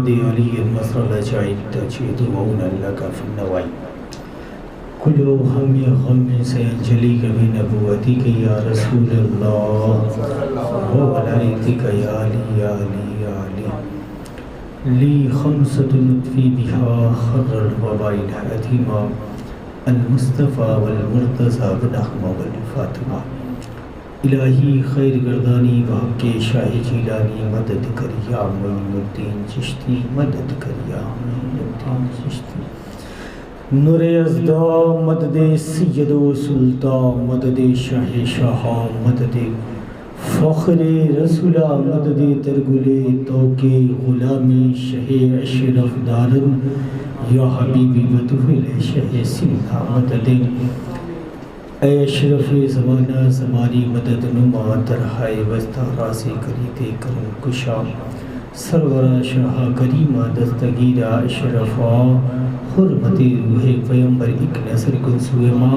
محمد علی المسرل جائد تجید وعون لك في النوائي كل هم غم سينجليك بنبوتك يا رسول الله وولایتك يا علي يا علي يا علي لي خمسة نطفي بها خر الوباء الحاتمة المصطفى والمرتضى بن احمد والفاطمہ الہی خیر گردانی بحق شاہ جیلانی مدد کر یا معین الدین چشتی مدد کر یا معین الدین چشتی نور ازدا مدد سید و سلطان مدد شاہ شاہ مدد فخر رسولہ مدد ترگل توک غلامی شہ اشرف دارن یا حبیبی بطول شہ سنہ مدد اے اشرف زمانہ زمانی مدد نما ترہائے وسطہ راز کریتے کرم کشا سرورہ شاہ کریمہ دستگیرہ اشرفا حرمت روح پیمبر ایک نصر کن سویما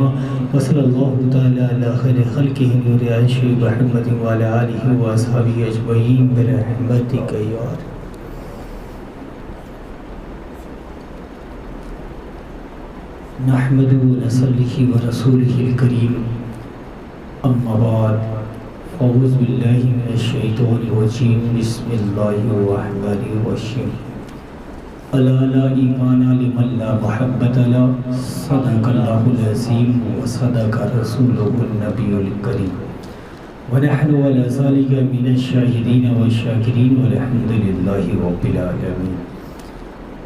وصل اللہ تعالی علی خیر خلقہ نور عیش محمد وعلی آلہ و اصحابہ اجمعین برحمتک یا رب نحمد ونصلي ورسوله الكريم اما بعد اعوذ بالله من الشيطان الرجيم بسم الله الرحمن الرحيم الا لا ایمان لمن لا محبت له صدق الله العظيم وصدق رسوله النبي الكريم ونحن على ذلك من الشاهدين والشاكرين والحمد لله رب العالمين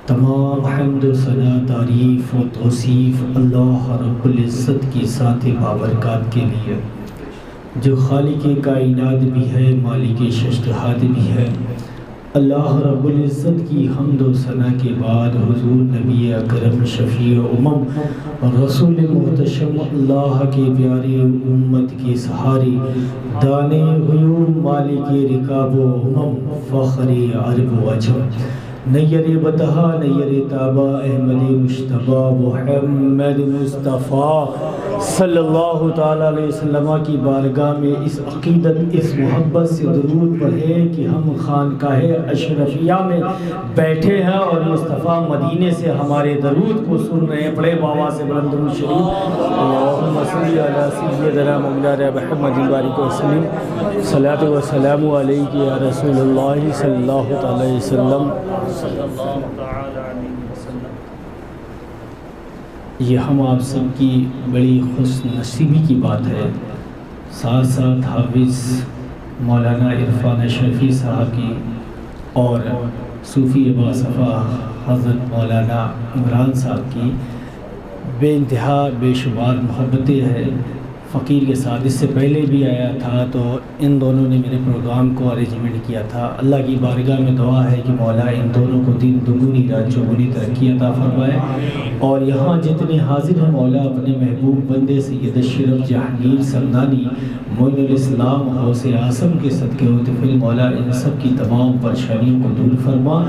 تمام حمد و ثنا تعریف و توصیف اللہ رب العزت کی ذات بابرکات کے لیے جو خالق کائنات بھی ہے مالک ششتہات بھی ہے اللہ رب العزت کی حمد و ثنا کے بعد حضور نبی اکرم شفیع امم رسول محتشم اللہ کے پیارے امت کے سہارے دانے غیوم مالک رکاب و امم فخر عرب و عجم نیر بطہا نیر تابہ احمد مشتبہ محمد مصطفیٰ صلی اللہ تعالیٰ علیہ وسلم کی بارگاہ میں اس عقیدت اس محبت سے درود پڑھے کہ ہم خانقاہ اشرفیہ میں بیٹھے ہیں اور مصطفیٰ مدینے سے ہمارے درود کو سن رہے ہیں پڑھے بابا سے بلند درود شریف اللہم صلی علی سیدنا مولانا محمد بارک وسلم صلاۃ و سلام علیک یا رسول اللہ صلی اللہ تعالیٰ علیہ وسلم صلی اللہ تعالی علیہ وسلم۔ یہ ہم آپ سب کی بڑی خوش نصیبی کی بات ہے، ساتھ ساتھ حافظ مولانا عرفان اشرفی صاحب کی اور صوفی باصفا حضرت مولانا عمران صاحب کی بے انتہا بے شمار محبتیں ہیں فقیر کے ساتھ۔ اس سے پہلے بھی آیا تھا تو ان دونوں نے میرے پروگرام کو ارینجمنٹ کیا تھا۔ اللہ کی بارگاہ میں دعا ہے کہ مولا ان دونوں کو دن دگنی رات چوگنی ترقی عطا فرمائے، اور یہاں جتنے حاضر ہیں مولا اپنے محبوب بندے سید اشرف جہانگیر سمدانی معین الاسلام غوث اعظم کے صدقے و طفل مولا ان سب کی تمام پریشانیوں کو دور فرما،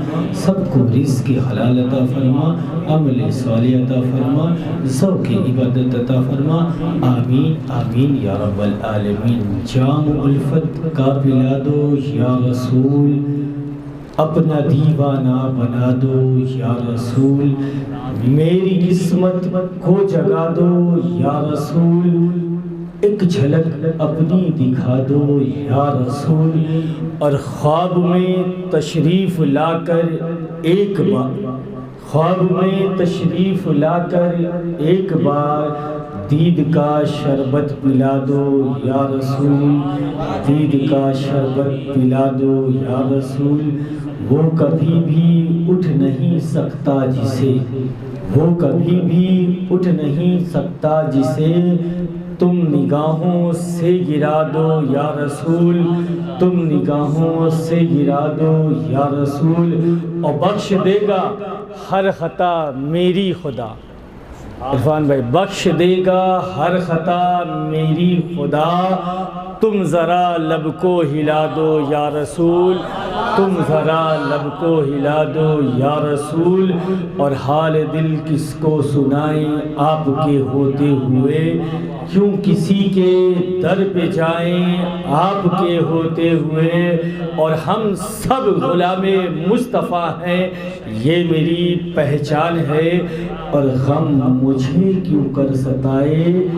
سب کو رزق حلال عطا فرما، عمل صالح عطا فرما، ذوق عبادت عطا فرما، آمین آمین یا رب العالمین۔ جام الفت کا پلا دو یا رسول، اپنا دیوانہ بنا دو یا رسول، میری قسمت کو جگا دو یا رسول، ایک جھلک اپنی دکھا دو یا رسول، اور خواب میں تشریف لا کر ایک بار، خواب میں تشریف لا کر ایک بار دید کا شربت پلا دو یا رسول، دید کا شربت پلا دو یا رسول، وہ کبھی بھی اٹھ نہیں سکتا جسے، وہ کبھی بھی اٹھ نہیں سکتا جسے تم نگاہوں سے گرا دو یا رسول، تم نگاہوں سے گرا دو یا رسول، اور بخش دے گا ہر خطا میری خدا، عرفان بھائی، بخش دے گا ہر خطا میری خدا، تم ذرا لب کو ہلا دو یا رسول، تم ذرا لب کو ہلا دو یا رسول، اور حال دل کس کو سنائیں آپ کے ہوتے ہوئے، کیوں کسی کے در پہ جائیں آپ کے ہوتے ہوئے، اور ہم سب غلام مصطفیٰ ہیں یہ میری پہچان ہے، اور غم مجھے کیوں کر ستائے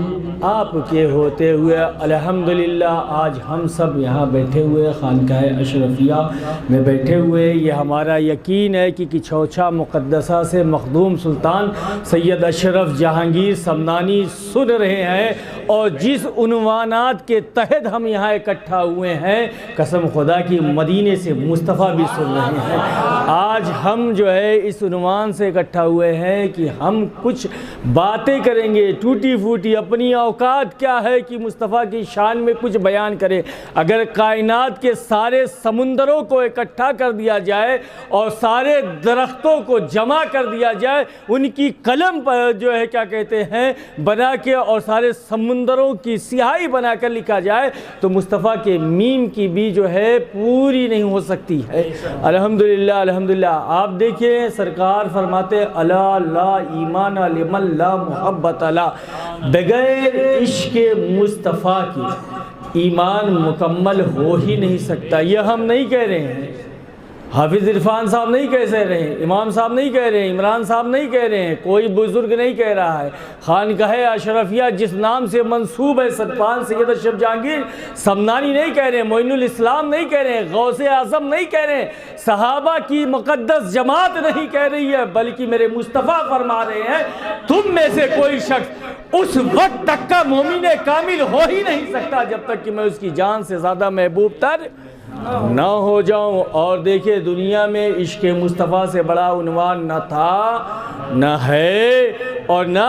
آپ کے ہوتے ہوئے۔ الحمدللہ آج ہم سب یہاں بیٹھے ہوئے خانقاہ اشرفیہ میں بیٹھے ہوئے، یہ ہمارا یقین ہے کہ چھوچھا مقدسہ سے مخدوم سلطان سید اشرف جہانگیر سمنانی سن رہے ہیں، اور جس عنوانات کے تحت ہم یہاں اکٹھا ہوئے ہیں، قسم خدا کی مدینے سے مصطفیٰ بھی سن رہے ہیں۔ آج ہم جو ہے اس عنوان سے اکٹھا ہوئے ہیں کہ ہم کچھ باتیں کریں گے ٹوٹی پھوٹی، اپنی اوقات کیا ہے کہ مصطفیٰ کی شان میں کچھ بیان کریں۔ اگر کائنات کے سارے سمندروں کو اکٹھا کر دیا جائے اور سارے درختوں کو جمع کر دیا جائے، ان کی قلم پر جو ہے کیا کہتے ہیں بنا کے، اور سارے سمندروں کی سیاہی بنا کر لکھا جائے، تو مصطفیٰ کے میم کی بھی جو ہے پوری نہیں ہو سکتی ہے۔ الحمدللہ الحمدللہ۔ آپ دیکھیں سرکار فرماتے الا لا ایمان لمن لا محبت لا، بغیر عشق مصطفیٰ کی ایمان مکمل ہو ہی نہیں سکتا۔ یہ ہم نہیں کہہ رہے ہیں، حافظ عرفان صاحب نہیں کہہ رہے ہیں، امام صاحب نہیں کہہ رہے ہیں، عمران صاحب نہیں کہہ رہے ہیں، کوئی بزرگ نہیں کہہ رہا ہے۔ خانقاہ اشرفیہ جس نام سے منسوب ہے سلطان سید اشرف جہانگیر سمنانی نہیں کہہ رہے ہیں، معین الاسلام نہیں کہہ رہے ہیں، غوث اعظم نہیں کہہ رہے ہیں، صحابہ کی مقدس جماعت نہیں کہہ رہی ہے، بلکہ میرے مصطفیٰ فرما رہے ہیں تم میں سے کوئی شخص اس وقت تک کا مومن کامل ہو ہی نہیں سکتا جب تک کہ میں اس کی جان سے زیادہ محبوب تر نہ ہو جاؤں۔ اور دیکھیں دنیا میں عشق مصطفیٰ سے بڑا عنوان نہ تھا، نہ ہے، اور نہ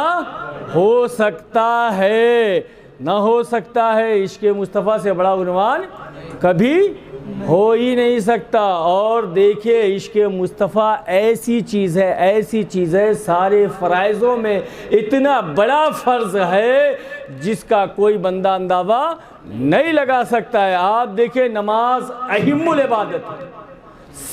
ہو سکتا ہے، نہ ہو سکتا ہے۔ عشق مصطفیٰ سے بڑا عنوان کبھی ہو ہی نہیں سکتا۔ اور دیکھیں عشق مصطفیٰ ایسی چیز ہے، ایسی چیز ہے، سارے فرائضوں میں اتنا بڑا فرض ہے جس کا کوئی بندہ اندازہ نہیں لگا سکتا ہے۔ آپ دیکھیں نماز اہم العبادت ہے،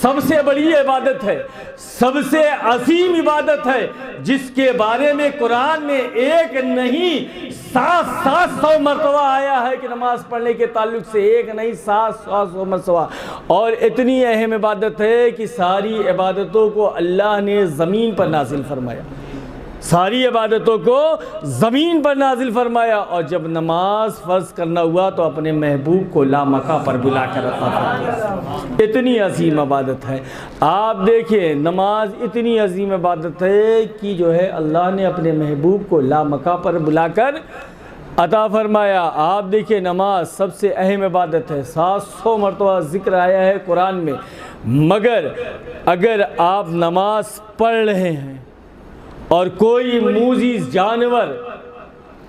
سب سے بڑی عبادت ہے، سب سے عظیم عبادت ہے، جس کے بارے میں قرآن میں ایک نہیں 700 مرتبہ آیا ہے کہ نماز پڑھنے کے تعلق سے، ایک نہیں 700 مرتبہ۔ اور اتنی اہم عبادت ہے کہ ساری عبادتوں کو اللہ نے زمین پر نازل فرمایا، ساری عبادتوں کو زمین پر نازل فرمایا، اور جب نماز فرض کرنا ہوا تو اپنے محبوب کو لامکہ پر بلا کر عطا فرمایا۔ اتنی عظیم عبادت ہے۔ آپ دیکھیں نماز اتنی عظیم عبادت ہے کہ جو ہے اللہ نے اپنے محبوب کو لامکہ پر بلا کر عطا فرمایا۔ آپ دیکھیں نماز سب سے اہم عبادت ہے، 700 مرتبہ ذکر آیا ہے قرآن میں، مگر اگر آپ نماز پڑھ رہے ہیں اور کوئی موذی جانور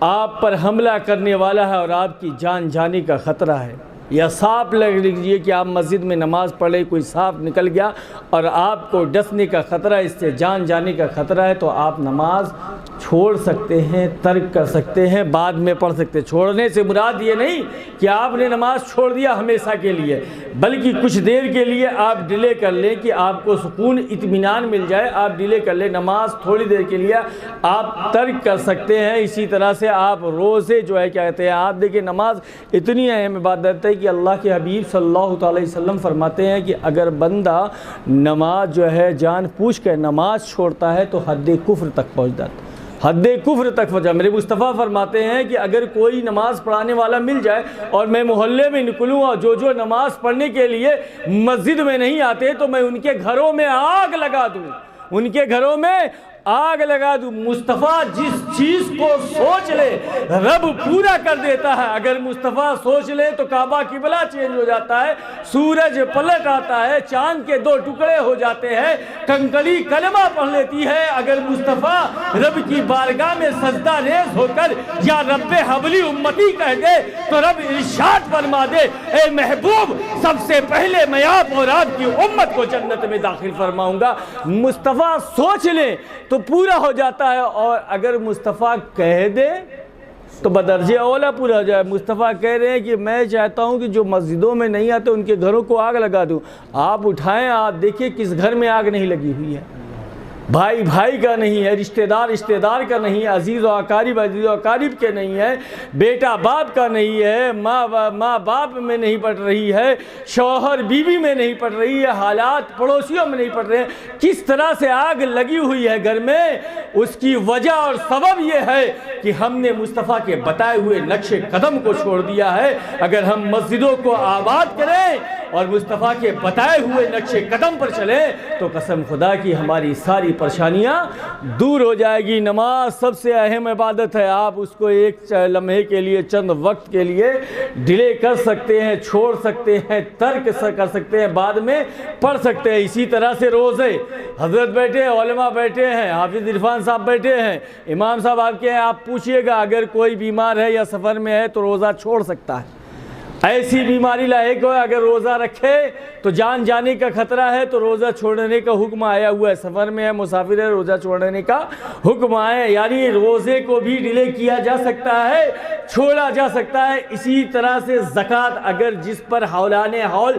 آپ پر حملہ کرنے والا ہے اور آپ کی جان جانے کا خطرہ ہے، یا سانپ لگ لیجیے کہ آپ مسجد میں نماز پڑھ رہے، کوئی سانپ نکل گیا اور آپ کو ڈسنے کا خطرہ ہے، اس سے جان جانے کا خطرہ ہے، تو آپ نماز چھوڑ سکتے ہیں، ترک کر سکتے ہیں، بعد میں پڑھ سکتے ہیں۔ چھوڑنے سے مراد یہ نہیں کہ آپ نے نماز چھوڑ دیا ہمیشہ کے لیے، بلکہ کچھ دیر کے لیے آپ ڈیلے کر لیں کہ آپ کو سکون اطمینان مل جائے، آپ ڈیلے کر لیں، نماز تھوڑی دیر کے لیے آپ ترک کر سکتے ہیں۔ اسی طرح سے آپ روزے جو ہے کیا کہتے ہیں، آپ دیکھیں نماز اتنی اہم عبادت ہے کہ اللہ کے حبیب صلی اللہ علیہ وسلم فرماتے ہیں کہ اگر بندہ نماز جو ہے جان پوچھ کر نماز چھوڑتا ہے تو حد کفر تک پہنچ جاتا ہے، حد کفر تک پہنچا۔ میرے مصطفیٰ فرماتے ہیں کہ اگر کوئی نماز پڑھانے والا مل جائے اور میں محلے میں نکلوں اور جو نماز پڑھنے کے لیے مسجد میں نہیں آتے تو میں ان کے گھروں میں آگ لگا دوں، ان کے گھروں میں آگ لگا دوں۔ مصطفیٰ جس چیز کو سوچ لے رب پورا کر دیتا ہے۔ اگر مصطفیٰ سوچ لے تو کعبہ قبلہ چینج ہو جاتا ہے، سورج پلٹ آتا ہے، چاند کے 2 ٹکڑے ہو جاتے ہیں، کنکڑی کلمہ پڑھ لیتی ہے۔ اگر مصطفیٰ رب کی بارگاہ میں سجدہ ریز ہو کر یا رب حبلی امتی کہہ دے تو رب ارشاد فرما دے اے محبوب سب سے پہلے میں آپ اور آپ کی امت کو جنت میں داخل فرماؤں گا۔ مصطفیٰ سوچ لیں تو تو پورا ہو جاتا ہے، اور اگر مصطفیٰ کہہ دے تو بدرجہ اولا پورا ہو جائے۔ مصطفیٰ کہہ رہے ہیں کہ میں چاہتا ہوں کہ جو مسجدوں میں نہیں آتے ان کے گھروں کو آگ لگا دوں۔ آپ اٹھائیں، آپ دیکھیں کس گھر میں آگ نہیں لگی ہوئی ہے۔ بھائی بھائی کا نہیں ہے، رشتہ دار رشتہ دار کا نہیں ہے، عزیز و اقارب عزیز و اقارب کے نہیں ہے، بیٹا باپ کا نہیں ہے، ماں باپ میں نہیں پڑ رہی ہے، شوہر بیوی میں نہیں پڑ رہی ہے، حالات پڑوسیوں میں نہیں پڑ رہے ہیں۔ کس طرح سے آگ لگی ہوئی ہے گھر میں؟ اس کی وجہ اور سبب یہ ہے کہ ہم نے مصطفیٰ کے بتائے ہوئے نقش قدم کو چھوڑ دیا ہے۔ اگر ہم مسجدوں کو آباد کریں اور مصطفیٰ کے بتائے ہوئے نقش قدم پر چلیں تو قسم خدا کی ہماری ساری پریشانیاں دور ہو جائے گی۔ نماز سب سے اہم عبادت ہے، آپ اس کو ایک لمحے کے لیے، چند وقت کے لیے ڈیلے کر سکتے ہیں، چھوڑ سکتے ہیں، ترک کر سکتے ہیں، بعد میں پڑھ سکتے ہیں۔ اسی طرح سے روزے، حضرت بیٹھے ہیں، علماء بیٹھے ہیں، حافظ عرفان صاحب بیٹھے ہیں، امام صاحب آپ کے ہیں، آپ پوچھئے گا اگر کوئی بیمار ہے یا سفر میں ہے تو روزہ چھوڑ سکتا ہے۔ ایسی بیماری لاحق ہو اگر روزہ رکھے تو جان جانے کا خطرہ ہے تو روزہ چھوڑنے کا حکم آیا ہوا ہے۔ سفر میں ہے، مسافر ہے، روزہ چھوڑنے کا حکم آیا ہے، یعنی روزے کو بھی ڈیلے کیا جا سکتا ہے، چھوڑا جا سکتا ہے۔ اسی طرح سے زکوٰۃ اگر جس پر حولان حول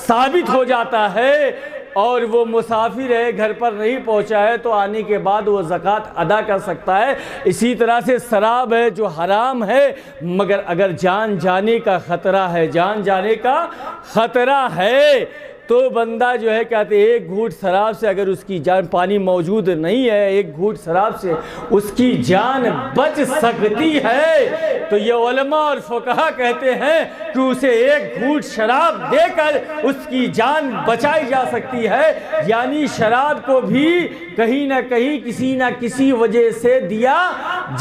ثابت ہو جاتا ہے اور وہ مسافر ہے، گھر پر نہیں پہنچا ہے تو آنے کے بعد وہ زکوٰۃ ادا کر سکتا ہے۔ اسی طرح سے شراب ہے جو حرام ہے، مگر اگر جان جانے کا خطرہ ہے، جان جانے کا خطرہ ہے تو بندہ جو ہے کہتے ہیں ایک گھوٹ شراب سے اگر اس کی جان، پانی موجود نہیں ہے، ایک گھوٹ شراب سے اس کی جان بچ سکتی ہے، تو یہ علماء اور فقہا کہتے ہیں کہ اسے ایک گھوٹ شراب دے کر اس کی جان بچائی جا سکتی ہے۔ یعنی شراب کو بھی کہیں نہ کہیں کسی نہ کسی وجہ سے دیا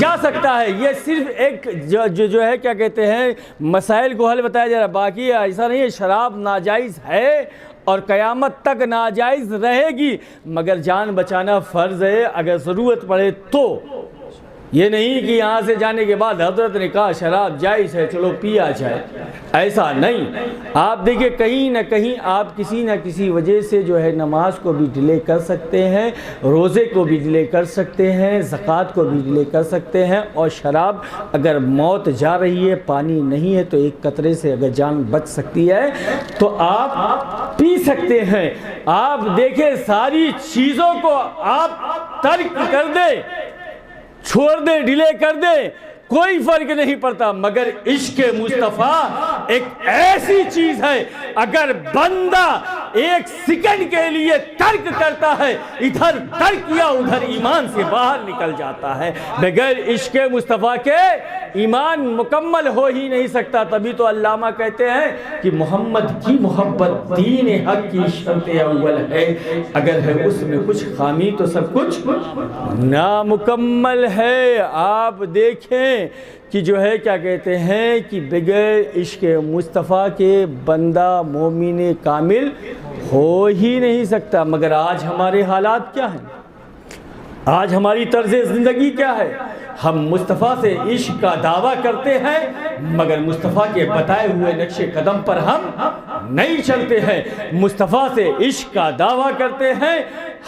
جا سکتا ہے۔ یہ صرف ایک جو ہے کیا کہتے ہیں مسائل کو حل بتایا جا رہا ہے، باقی ایسا نہیں ہے شراب ناجائز ہے اور قیامت تک ناجائز رہے گی، مگر جان بچانا فرض ہے اگر ضرورت پڑے تو۔ یہ نہیں کہ یہاں سے جانے کے بعد حضرت نے کہا شراب جائز ہے چلو پیا جائے، ایسا نہیں۔ آپ دیکھیں کہیں نہ کہیں آپ کسی نہ کسی وجہ سے جو ہے نماز کو بھی ڈیلے کر سکتے ہیں، روزے کو بھی ڈیلے کر سکتے ہیں، زکوٰۃ کو بھی ڈیلے کر سکتے ہیں، اور شراب اگر موت جا رہی ہے، پانی نہیں ہے تو ایک قطرے سے اگر جان بچ سکتی ہے تو آپ پی سکتے ہیں۔ آپ دیکھیں ساری چیزوں کو آپ ترک کر دیں، چھوڑ دیں، ڈیلے کر دیں، کوئی فرق نہیں پڑتا، مگر عشق مصطفیٰ ایک ایسی چیز ہے اگر بندہ ایک سیکنڈ کے لیے ترک کرتا ہے، ادھر ترک کیا ادھر ایمان سے باہر نکل جاتا ہے۔ بغیر عشق مصطفیٰ کے ایمان مکمل ہو ہی نہیں سکتا۔ تبھی تو علامہ کہتے ہیں کہ محمد کی محبت دین حق کی شرط اول ہے، اگر ہے اس میں کچھ خامی تو سب کچھ نامکمل ہے۔ آپ دیکھیں کہ جو ہے کیا کہتے ہیں کہ بغیر عشق مصطفیٰ کے بندہ مومن کامل ہو ہی نہیں سکتا۔ مگر آج ہمارے حالات کیا ہیں؟ آج ہماری طرز زندگی کیا ہے؟ ہم مصطفیٰ سے عشق کا دعویٰ کرتے ہیں مگر مصطفیٰ کے بتائے ہوئے نقش قدم پر ہم نہیں چلتے ہیں۔ مصطفیٰ سے عشق کا دعویٰ کرتے ہیں،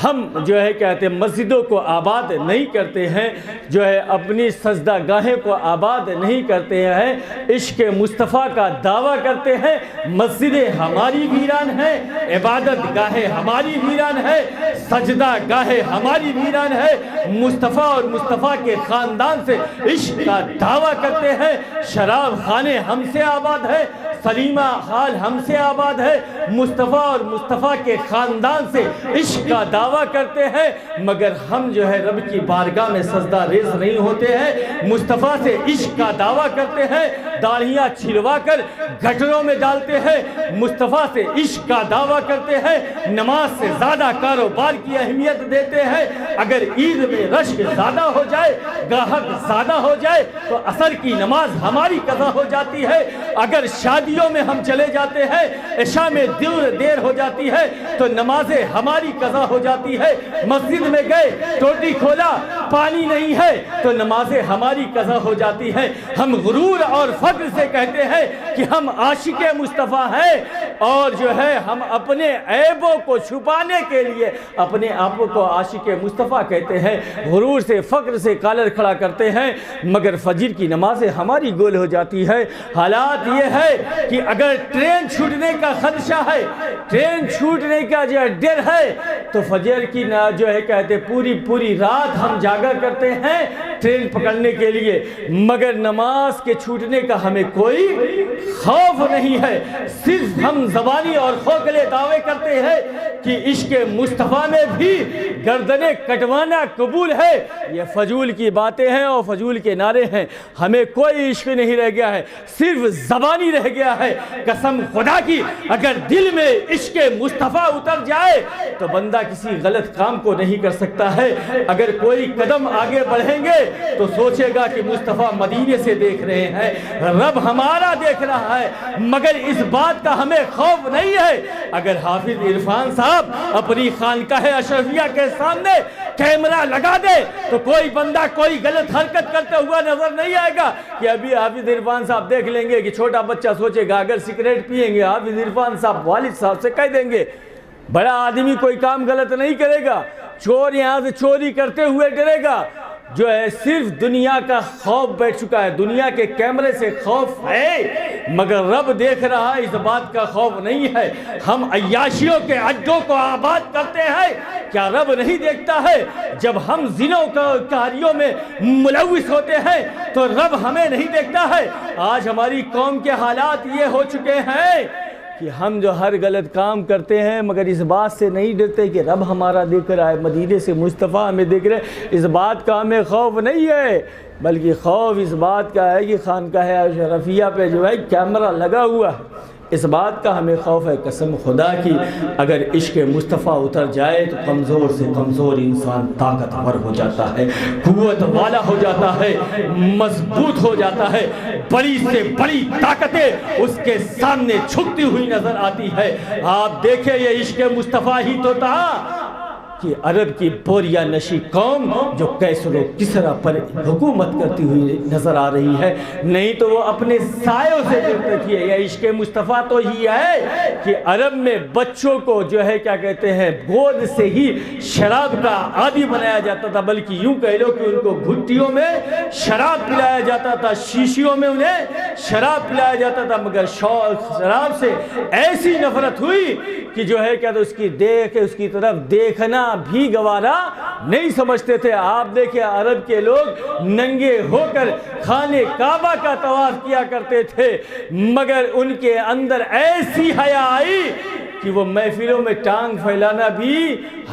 ہم جو ہے کہتے ہیں مسجدوں کو آباد نہیں کرتے ہیں، جو ہے اپنی سجدہ گاہیں کو آباد نہیں کرتے ہیں، عشق مصطفیٰ کا دعویٰ کرتے ہیں، مسجدیں ہماری ویران ہیں، عبادت گاہیں ہماری ویران ہے، سجدہ گاہیں ہماری ویران ہے، مصطفیٰ اور مصطفیٰ کے خاندان سے عشق کا دعویٰ کرتے ہیں، شراب خانے ہم سے آباد ہے، سلیمہ حال ہم سے آباد ہے، مصطفیٰ اور مصطفیٰ کے خاندان سے عشق کا دعویٰ کرتے ہیں، مگر ہم جو ہے رب کی بارگاہ میں سجدہ ریز نہیں ہوتے ہیں۔ مصطفیٰ سے عشق کا دعویٰ کرتے ہیں، داڑھیاں چھلوا کر گٹروں میں ڈالتے ہیں، مصطفیٰ سے عشق کا دعویٰ کرتے ہیں، نماز سے زیادہ کاروبار کی اہمیت دیتے ہیں، اگر عید میں رشک زیادہ ہو جائے، گاہک زیادہ ہو جائے تو عصر کی نماز ہماری قضا ہو جاتی ہے، اگر شادیوں میں ہم چلے جاتے ہیں، عشاء میں دیر ہو جاتی ہے تو نمازیں ہماری قضا ہو جاتی ہے، مسجد میں گئے ٹوٹی کھولا پانی نہیں ہے تو نمازیں ہماری قضا ہو جاتی ہے۔ ہم غرور اور فخر سے کہتے ہیں کہ ہم عاشق مصطفیٰ ہیں، اور جو ہے ہم اپنے عیبوں کو چھپانے کے لیے اپنے آپ کو عاشق مصطفیٰ کہتے ہیں، غرور سے فخر سے کالر کھڑا کرتے ہیں، مگر فجر کی نمازیں ہماری گول ہو جاتی ہے۔ حالات یہ ہے کہ اگر ٹرین چھوٹنے کا خدشہ ہے، ٹرین چھوٹنے کا جو ڈر ہے، تو فجر کی جو ہے کہتے پوری رات ہم جاگا کرتے ہیں ٹرین پکڑنے کے لیے، مگر نماز کے چھوٹنے کا ہمیں کوئی خوف نہیں ہے۔ صرف ہم زبانی اور کھوکھلے دعوے کرتے ہیں کہ عشق مصطفیٰ میں بھی گردنیں کٹوانا قبول ہے۔ یہ فضول کی باتیں ہیں اور فضول کے نعرے ہیں، ہمیں کوئی عشق نہیں رہ گیا ہے، صرف زبانی رہ گیا ہے۔ قسم خدا کی اگر دل میں عشق مصطفیٰ اتر جائے تو بندہ کسی غلط کام کو نہیں کر سکتا ہے۔ اگر کوئی قدم آگے بڑھیں گے تو سوچے گا کہ مصطفیٰ مدینے سے دیکھ رہے ہیں، رب ہمارا دیکھ رہا ہے، مگر اس بات کا ہمیں خوف نہیں ہے۔ اگر حافظ عرفان صاحب اپنی خانقاہ اشرفیہ کے سامنے کیمرہ لگا دے تو کوئی بندہ کوئی غلط حرکت کرتے ہوا نظر نہیں آئے گا کہ ابھی حافظ عرفان صاحب دیکھ لیں گے کہ چھوٹا بچہ سوچے گا اگر سگریٹ پیئیں گے حافظ عرفان صاحب والد صاحب سے کہہ دیں گے۔ بڑا آدمی کوئی کام غلط نہیں کرے گا، چور یہاں سے چوری کرتے ہوئے ڈرے گا، جو ہے صرف دنیا کا خوف بیٹھ چکا ہے، دنیا کے کیمرے سے خوف ہے، مگر رب دیکھ رہا ہے، اس بات کا خوف نہیں ہے۔ ہم عیاشیوں کے اڈوں کو آباد کرتے ہیں، کیا رب نہیں دیکھتا ہے؟ جب ہم زنوں کاریوں میں ملوث ہوتے ہیں تو رب ہمیں نہیں دیکھتا ہے؟ آج ہماری قوم کے حالات یہ ہو چکے ہیں کہ ہم جو ہر غلط کام کرتے ہیں مگر اس بات سے نہیں ڈرتے کہ رب ہمارا دیکھ رہا ہے، مدینے سے مصطفیٰ ہمیں دیکھ رہے ہیں۔ اس بات کا ہمیں خوف نہیں ہے، بلکہ خوف اس بات کا ہے کہ خانقاہ اشرفیہ پہ جو ہے کیمرہ لگا ہوا ہے، اس بات کا ہمیں خوف ہے۔ قسم خدا کی اگر عشق مصطفیٰ اتر جائے تو کمزور سے کمزور انسان طاقتور ہو جاتا ہے، قوت والا ہو جاتا ہے، مضبوط ہو جاتا ہے، بڑی سے بڑی طاقتیں اس کے سامنے جھکتی ہوئی نظر آتی ہے۔ آپ دیکھیں یہ عشق مصطفیٰ ہی تو تھا کہ عرب کی بوریا نشی قوم جو کیسر و کسرا پر حکومت کرتی ہوئی نظر آ رہی ہے، نہیں تو وہ اپنے سایوں سے ڈرتے تھے۔ یہ عشق مصطفیٰ تو ہی ہے کہ عرب میں بچوں کو جو ہے کیا کہتے ہیں گود سے ہی شراب کا عادی بنایا جاتا تھا، بلکہ یوں کہہ لو کہ ان کو گھٹیوں میں شراب پلایا جاتا تھا، شیشیوں میں انہیں شراب پلایا جاتا تھا، مگر شراب سے ایسی نفرت ہوئی کہ جو ہے کیا تو اس کی طرف دیکھنا بھی گوارا نہیں سمجھتے تھے۔ آپ دیکھیں عرب کے لوگ ننگے ہو کر خانے کعبہ کا طواف کیا کرتے تھے، مگر ان کے اندر ایسی حیا آئی کہ وہ محفلوں میں ٹانگ پھیلانا بھی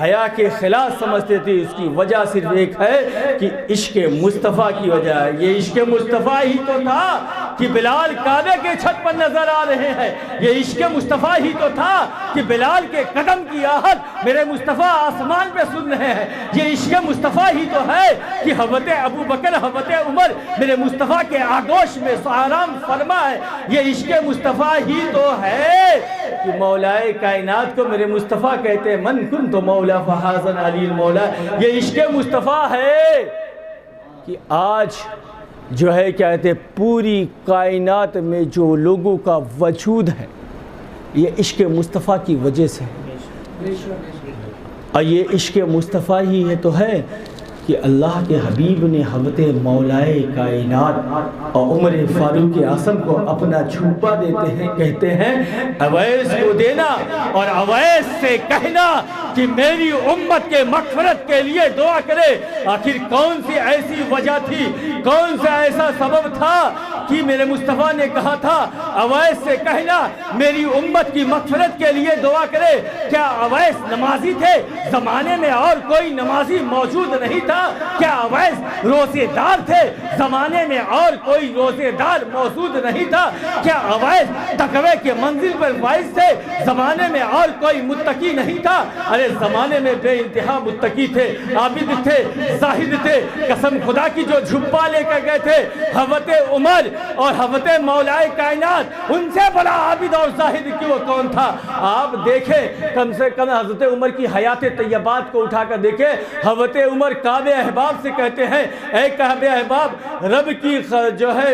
حیا کے خلاف سمجھتے تھے۔ اس کی وجہ صرف ایک ہے کہ عشق مصطفیٰ کی وجہ ہے۔ یہ عشق مصطفیٰ ہی تو تھا کہ بلال کعبے کے چھت پر نظر آ رہے ہیں، یہ عشق مصطفیٰ ہی تو تھا کہ بلال کے قدم کی آہٹ میرے مصطفیٰ آسمان پہ سن رہے ہیں، یہ عشق مصطفیٰ ہی تو ہے کہ حضرت ابو بکر حضرت عمر میرے مصطفیٰ کے آغوش میں آرام فرما ہے، یہ عشق مصطفیٰ ہی تو ہے کہ مولائے کائنات کو میرے مصطفیٰ کہتے ہیں من کن تو مولا فحازن علی المولا۔ یہ عشق مصطفیٰ ہے کہ آج جو ہے کہتے پوری کائنات میں جو لوگوں کا وجود ہے یہ عشق مصطفیٰ کی وجہ سے ہے، اور یہ عشق مصطفیٰ ہی ہے تو ہے کہ اللہ کے حبیب نے حضرت مولائے کائنات اور عمر فاروق اعظم کو اپنا چھوپا دیتے ہیں، کہتے ہیں اویس کو دینا اور اویس سے کہنا کہ میری امت کے مغفرت کے لیے دعا کرے۔ آخر کون سی ایسی وجہ تھی، کون سا ایسا سبب تھا کہ میرے مصطفیٰ نے کہا تھا اویس سے کہنا میری امت کی مغفرت کے لیے دعا کرے؟ کیا اویس نمازی تھے؟ زمانے میں اور کوئی نمازی موجود نہیں تھا؟ کیا اویس روزے دار تھے؟ زمانے میں اور کوئی روزے دار موجود نہیں تھا؟ کیا اویس تقوی کے منزل پر فائز تھے؟ زمانے میں اور کوئی متقی نہیں تھا؟ ارے زمانے میں بے انتہا متقی تھے، عابد تھے، زاہد تھے۔ قسم خدا کی جو جھپا لے کر گئے تھے حضرت عمر اور حضرت مولا کائنات ان سے بڑا عابد اور زاہد کیوں کون تھا؟ آپ دیکھیں کم سے کم حضرت عمر کی حیات طیبات کو اٹھا کر دیکھیں. حضرت عمر کعبہ احباب سے کہتے ہیں اے کعبہ احباب رب کی جو ہے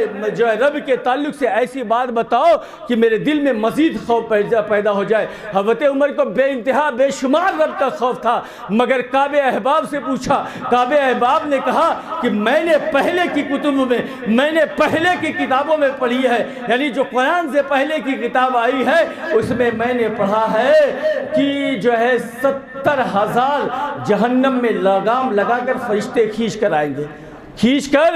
رب کے تعلق سے ایسی بات بتاؤ کہ میرے دل میں مزید خوف پیدا ہو جائے. حضرت عمر کو بے انتہا بے شمار رب کا خوف تھا، مگر کعبہ احباب سے پوچھا. کعبہ احباب نے کہا کہ میں نے پہلے کی کتب میں، میں نے پہلے کی کتابوں میں پڑھی ہے، یعنی جو قرآن سے پہلے کی کتاب آئی ہے اس میں نے پڑھا ہے کہ جو ہے 70,000 جہنم میں لگام لگا کر فرشتے کھینچ کر آئیں گے، کھینچ کر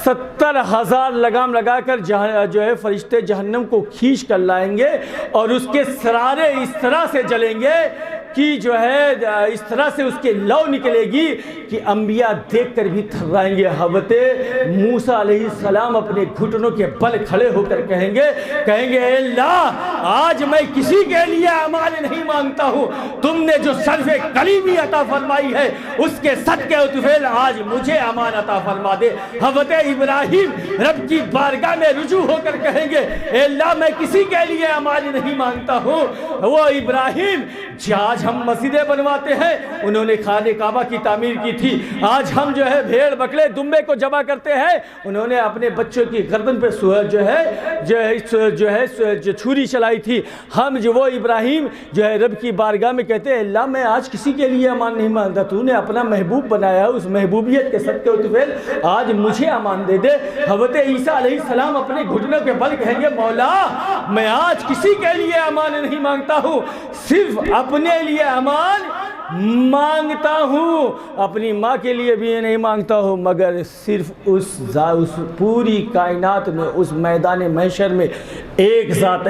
70,000 لگام لگا کر جو ہے فرشتے جہنم کو کھینچ کر لائیں گے اور اس کے سرارے اس طرح سے جلیں گے کہ جو ہے اس طرح سے اس کے لو نکلے گی کہ انبیاء دیکھ کر بھی تھرائیں گے. حضرت موسیٰ علیہ السلام اپنے گھٹنوں کے بل کھڑے ہو کر کہیں گے اے اللہ آج میں کسی کے لیے امان نہیں مانگتا ہوں، تم نے جو صرف کلیمی عطا فرمائی ہے اس کے صدقے و طفیل آج مجھے امان عطا فرما دے. حضرت ابراہیم رب کی بارگاہ میں رجوع ہو کر کہیں گے اے اللہ میں کسی کے لیے امان نہیں مانگتا ہوں. وہ ابراہیم آج ہم مسجدیں بنواتے ہیں، انہوں نے خانہ کعبہ کی تعمیر کی تھی. آج ہم جو ہے بھیڑ بکرے دمبے کو ذبح کرتے ہیں، انہوں نے اپنے بچوں کی گردن پہ جو ہے چھری چلائی تھی. ہم جو وہ ابراہیم جو ہے رب کی بارگاہ میں کہتے ہیں اللہ میں آج کسی کے لیے امان نہیں مانگتا، تو نے اپنا محبوب بنایا، اس محبوبیت کے صدقے و طفیل آج مجھے امان دے دے. حضرت عیسیٰ علیہ السلام اپنے گھٹنوں کے بل کہیں گے مولا میں آج کسی کے لیے امان نہیں مانگتا ہوں، صرف اپنے لیے امان مانگتا ہوں. اپنی ماں کے لیے بھی نہیں مانگتا ہوں، مگر صرف اس پوری کائنات میں اس میدان محشر میں ایک ذات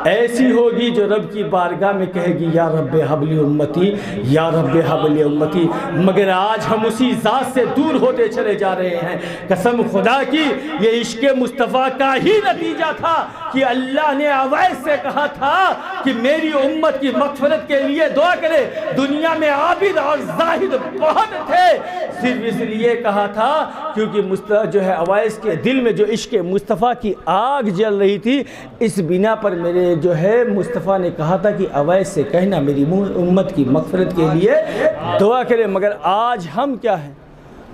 ایسی ہوگی جو رب کی بارگاہ میں کہے گی یا رب حبلی امتی یا رب حبلی امتی. مگر آج ہم اسی ذات سے دور ہوتے چلے جا رہے ہیں. قسم خدا کی یہ عشق مصطفیٰ کا ہی نتیجہ تھا کہ اللہ نے اویس سے کہا تھا کہ میری امت کی مغفرت کے لیے دعا کرے. دنیا میں عابد اور زاہد بہت تھے، صرف اس لیے کہا تھا کیونکہ جو ہے اویس کے دل میں جو عشق مصطفیٰ کی آگ جل رہی تھی، اس بنا پر میرے جو ہے مصطفیٰ نے کہا تھا کہ اویس سے کہنا میری امت کی مغفرت کے لیے دعا کرے. مگر آج ہم کیا ہیں؟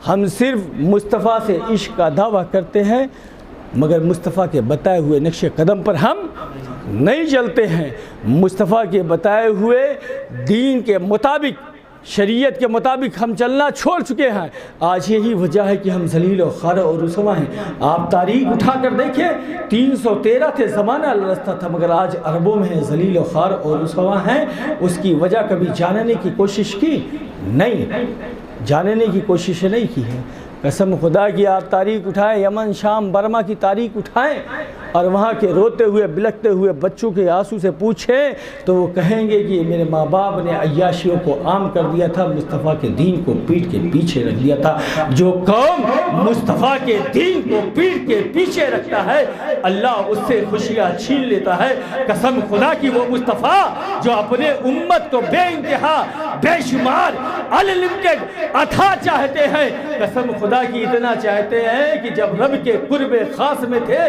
ہم صرف مصطفیٰ سے عشق کا دعویٰ کرتے ہیں، مگر مصطفیٰ کے بتائے ہوئے نقش قدم پر ہم نہیں چلتے ہیں. مصطفیٰ کے بتائے ہوئے دین کے مطابق، شریعت کے مطابق ہم چلنا چھوڑ چکے ہیں. آج یہی وجہ ہے کہ ہم ذلیل و خوار اور رسوا ہیں. آپ تاریخ اٹھا کر دیکھیں 313 تھے، زمانہ رستہ تھا، مگر آج عربوں میں ہیں ذلیل و خوار اور رسوا ہیں. اس کی وجہ کبھی جاننے کی کوشش کی نہیں، جاننے کی کوشش نہیں کی ہے. قسم خدا کی آپ تاریخ اٹھائیں، یمن شام برما کی تاریخ اٹھائیں اور وہاں کے روتے ہوئے بلکتے ہوئے بچوں کے آنسو سے پوچھیں تو وہ کہیں گے کہ میرے ماں باپ نے عیاشیوں کو عام کر دیا تھا، مصطفیٰ کے دین کو پیٹ کے پیچھے رکھ دیا تھا. جو قوم مصطفیٰ کے دین کو پیٹ کے پیچھے رکھتا ہے اللہ اس سے خوشیاں چھین لیتا ہے. قسم خدا کی وہ مصطفیٰ جو اپنے امت کو بے انتہا بے شمار انلمیٹڈ عطا چاہتے ہیں، قسم خدا کی اتنا چاہتے ہیں کہ جب رب کے قرب خاص میں تھے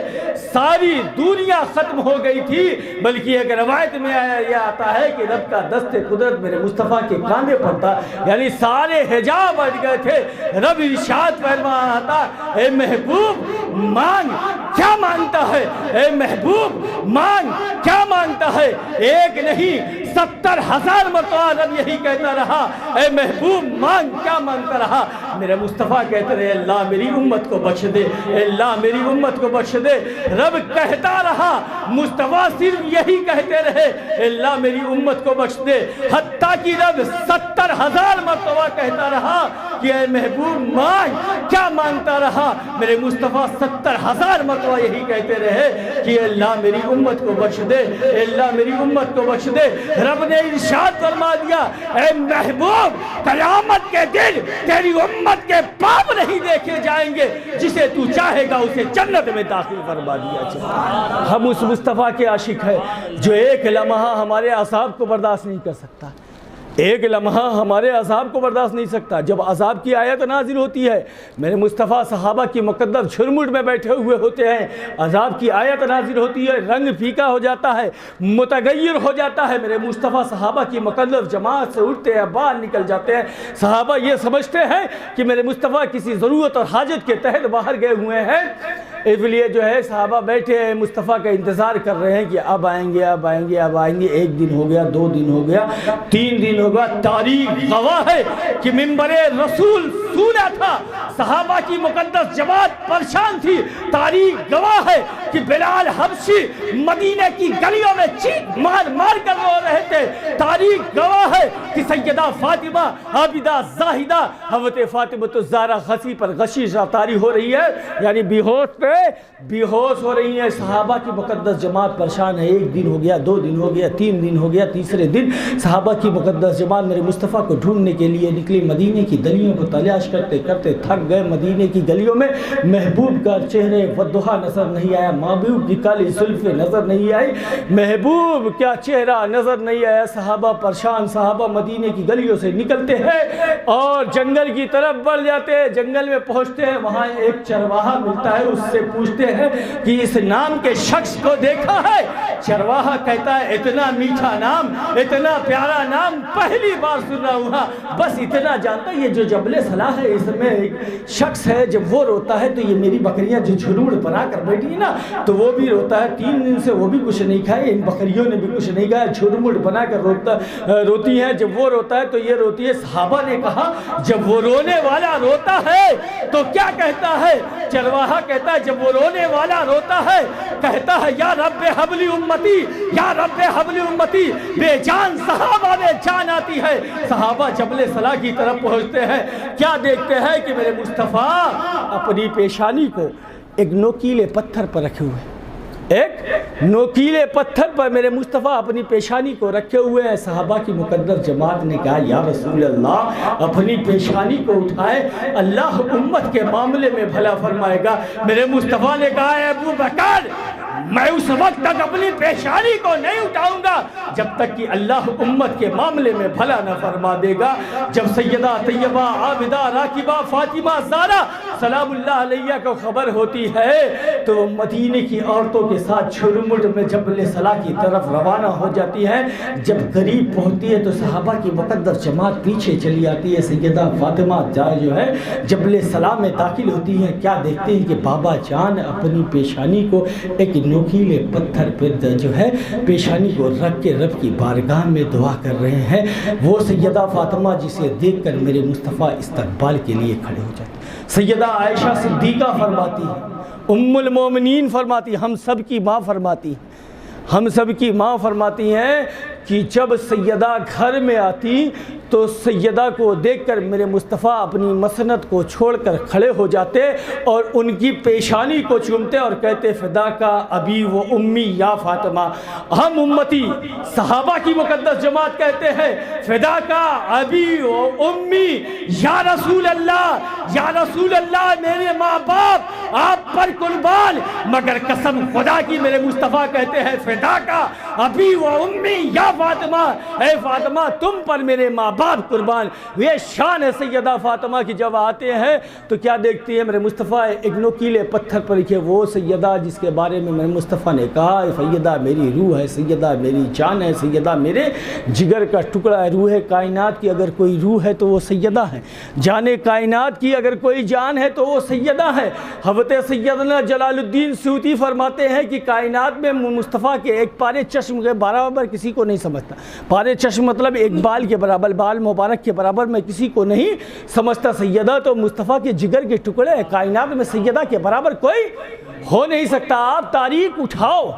ساری دنیا ختم ہو گئی تھی. بلکہ ایک روایت میں یہ آتا ہے کہ رب کا دست قدرت میرے مصطفیٰ کے کاندھے پر تھا، یعنی سارے حجاب ہٹ گئے تھے. رب ارشاد فرما رہا تھا اے محبوب مانگ کیا مانگتا ہے، اے محبوب مانگ کیا مانگتا ہے. ایک نہیں 70,000 مرتبہ رب یہی کہتا رہا اے محبوب مانگ کیا مانگتا رہا. میرے مصطفیٰ کہتے رہے اللہ میری امت کو بخش دے، اللہ میری امت کو بخش دے. رب کہتا رہا، مصطفیٰ صرف یہی کہتے رہے اللہ میری امت کو بخش دے. حتیٰ کہ رب 70,000 مرتبہ کہتا رہا کہ اے محبوب مانگ کیا مانگتا رہا. میرے مصطفیٰ 70,000 مرتبہ یہی کہتے رہے کہ اللہ میری امت کو بخش دے، اللہ میری امت کو بخش دے. رب نے ارشاد فرما دیا اے محبوب قیامت کے دن تیری امت کے پاپ نہیں دیکھے جائیں گے، جسے تو چاہے گا اسے جنت میں داخل فرما دیا جائے. ہم اس مصطفیٰ کے عاشق ہیں جو ایک لمحہ ہمارے اعصاب کو برداشت نہیں کر سکتا، ایک لمحہ ہمارے عذاب کو برداشت نہیں سکتا. جب عذاب کی آیت نازل ہوتی ہے، میرے مصطفیٰ صحابہ کی مقدس جھرمٹ میں بیٹھے ہوئے ہوتے ہیں، عذاب کی آیت نازل ہوتی ہے، رنگ پھیکا ہو جاتا ہے، متغیر ہو جاتا ہے، میرے مصطفیٰ صحابہ کی مقدس جماعت سے اٹھتے ہیں، باہر نکل جاتے ہیں. صحابہ یہ سمجھتے ہیں کہ میرے مصطفیٰ کسی ضرورت اور حاجت کے تحت باہر گئے ہوئے ہیں، اس لیے جو ہے صحابہ بیٹھے ہیں، مصطفیٰ کا انتظار کر رہے ہیں کہ اب آئیں گے، اب آئیں گے، اب آئیں گے. 1 دن ہو گیا، 2 دن ہو گیا، 3 دن ہو گیا. تاریخ گواہ ہے کہ منبر رسول سونا تھا، صحابہ کی مقدس جماعت پریشان تھی. تاریخ گواہ ہے کہ بلال حبشی مدینہ کی گلیوں میں چیخ مار مار کر رو رہے تھے. تاریخ گواہ ہے کہ سیدہ فاطمہ عابدہ زاہدہ حضرت فاطمہ الزہرا غسی پر غشی طاری ہو رہی ہے، یعنی بے ہوش ہو رہی ہیں. صحابہ کی مقدس جماعت پریشان ہے. 1 دن ہو گیا، 2 دن ہو گیا، 3 دن ہو گیا. تیسرے دن صحابہ کی مقدس جماعت میرے مصطفیٰ کو ڈھونڈنے کے لیے نکلی. مدینے کی گلیوں کو تلاش کرتے کرتے تھک گئے. مدینے کی گلیوں میں محبوب کا چہرے والضحیٰ نظر نہیں آیا، محبوب کی کالی زلفیں نظر نہیں آئی، محبوب کیا چہرہ نظر نہیں آیا. صحابہ پریشان. صحابہ مدینے کی گلیوں سے نکلتے ہیں اور جنگل کی طرف بڑھ جاتے ہیں. جنگل میں پہنچتے ہیں، وہاں ایک چرواہا ملتا ہے. اس سے پوچھتے ہیں کہ اس نام کے شخص کو دیکھا ہے؟ چرواہا کہتا ہے اتنا میٹھا نام، اتنا پیارا نام پہلی بار سنا ہوا، بس اتنا جانتا ہے یہ جو جبل صلاح ہے اس میں ایک شخص ہے، جب وہ روتا ہے تو یہ میری بکریاں جو جھلوڑ بنا کر بیٹھی ہیں نا تو وہ بھی روتا ہے. 3 دن سے وہ بھی کچھ نہیں کھائے، ان بکریوں نے بھی کچھ نہیں کھایا، جھلوڑ بنا کر روتی ہیں. جب وہ روتا ہے تو یہ روتی ہے. صحابہ نے کہا جب وہ رونے والا روتا ہے تو کیا کہتا ہے؟ چرواہا کہتا ہے جب وہ رونے والا روتا ہے کہتا ہے یا رب حبلی امتی، یا رب حبلی امتی. بے جان صحابہ میں جان آتی ہے. صحابہ جبل صلاح کی طرف پہنچتے ہیں. کیا دیکھتے ہیں کہ میرے مصطفیٰ اپنی پیشانی کو ایک نوکیلے پتھر پر رکھے ہوئے ہیں. ایک نوکیلے پتھر پر میرے مصطفیٰ اپنی پیشانی کو رکھے ہوئے ہیں. صحابہ کی مقدس جماعت نے کہا یا رسول اللہ اپنی پیشانی کو اٹھائے، اللہ امت کے معاملے میں بھلا فرمائے گا. میرے مصطفیٰ نے کہا اے ابو بکر میں اس وقت تک اپنی پیشانی کو نہیں اٹھاؤں گا جب تک کہ اللہ امت کے معاملے میں بھلا نہ فرما دے گا. جب سیدہ طیبہ عابدہ راکبہ فاطمہ زہرا سلام اللہ علیہ کو خبر ہوتی ہے تو مدینے کی عورتوں کے ساتھ جھرمٹ میں جبل صلاح کی طرف روانہ ہو جاتی ہے. جب قریب پہنچتی ہے تو صحابہ کی مقدس جماعت پیچھے چلی آتی ہے. سیدہ فاطمہ جو ہے جبل صلاح میں داخل ہوتی ہے. کیا دیکھتے ہیں کہ بابا جان اپنی پیشانی کو ایک نوکیلے پتھر پر جو ہے پیشانی کو رکھ کے رب کی بارگاہ میں دعا کر رہے ہیں. وہ سیدہ فاطمہ جسے دیکھ کر میرے مصطفیٰ استقبال کے لیے کھڑے ہو جاتے. سیدہ عائشہ صدیقہ فرماتی ہے، ام المومنین فرماتی، ہم سب کی ماں فرماتی، ہم سب کی ماں فرماتی ہیں کہ جب سیدہ گھر میں آتی تو سیدہ کو دیکھ کر میرے مصطفیٰ اپنی مسند کو چھوڑ کر کھڑے ہو جاتے اور ان کی پیشانی کو چومتے اور کہتے فدا کا ابی و امی یا فاطمہ. ہم امتی صحابہ کی مقدس جماعت کہتے ہیں فدا کا ابی و امی یا رسول اللہ، یا رسول اللہ میرے ماں باپ آپ پر قربان. مگر قسم خدا کی میرے مصطفیٰ کہتے ہیں فدا کا ابی و امی یا فاطمہ، اے فاطمہ تم پر میرے ماں باپ قربان. یہ شان ہے سیدہ فاطمہ کی. جب آتے ہیں تو کیا دیکھتی ہے میرے مصطفیٰ ایک نوکیلے پتھر پر لکھے وہ سیدہ جس کے بارے میں میرے مصطفیٰ نے کہا سیدہ میری روح ہے، سیدہ میری جان ہے، سیدہ میرے جگر کا ٹکڑا ہے. روح کائنات کی اگر کوئی روح ہے تو وہ سیدہ ہے، جان کائنات کی اگر کوئی جان ہے تو وہ سیدہ ہے. حضرت سیدنا جلال الدین سیوطی فرماتے ہیں کہ کائنات میں مصطفیٰ کے ایک پارے چشم کے برابر کسی کو نہیں سمجھتا. پارے چشم مطلب ایک بال کے برابر، بال مبارک کے برابر میں کسی کو نہیں سمجھتا. سیدہ تو مصطفیٰ کے جگر کے ٹکڑے ہیں، کائنات میں سیدہ کے برابر کوئی ہو نہیں سکتا. آپ تاریخ اٹھاؤ،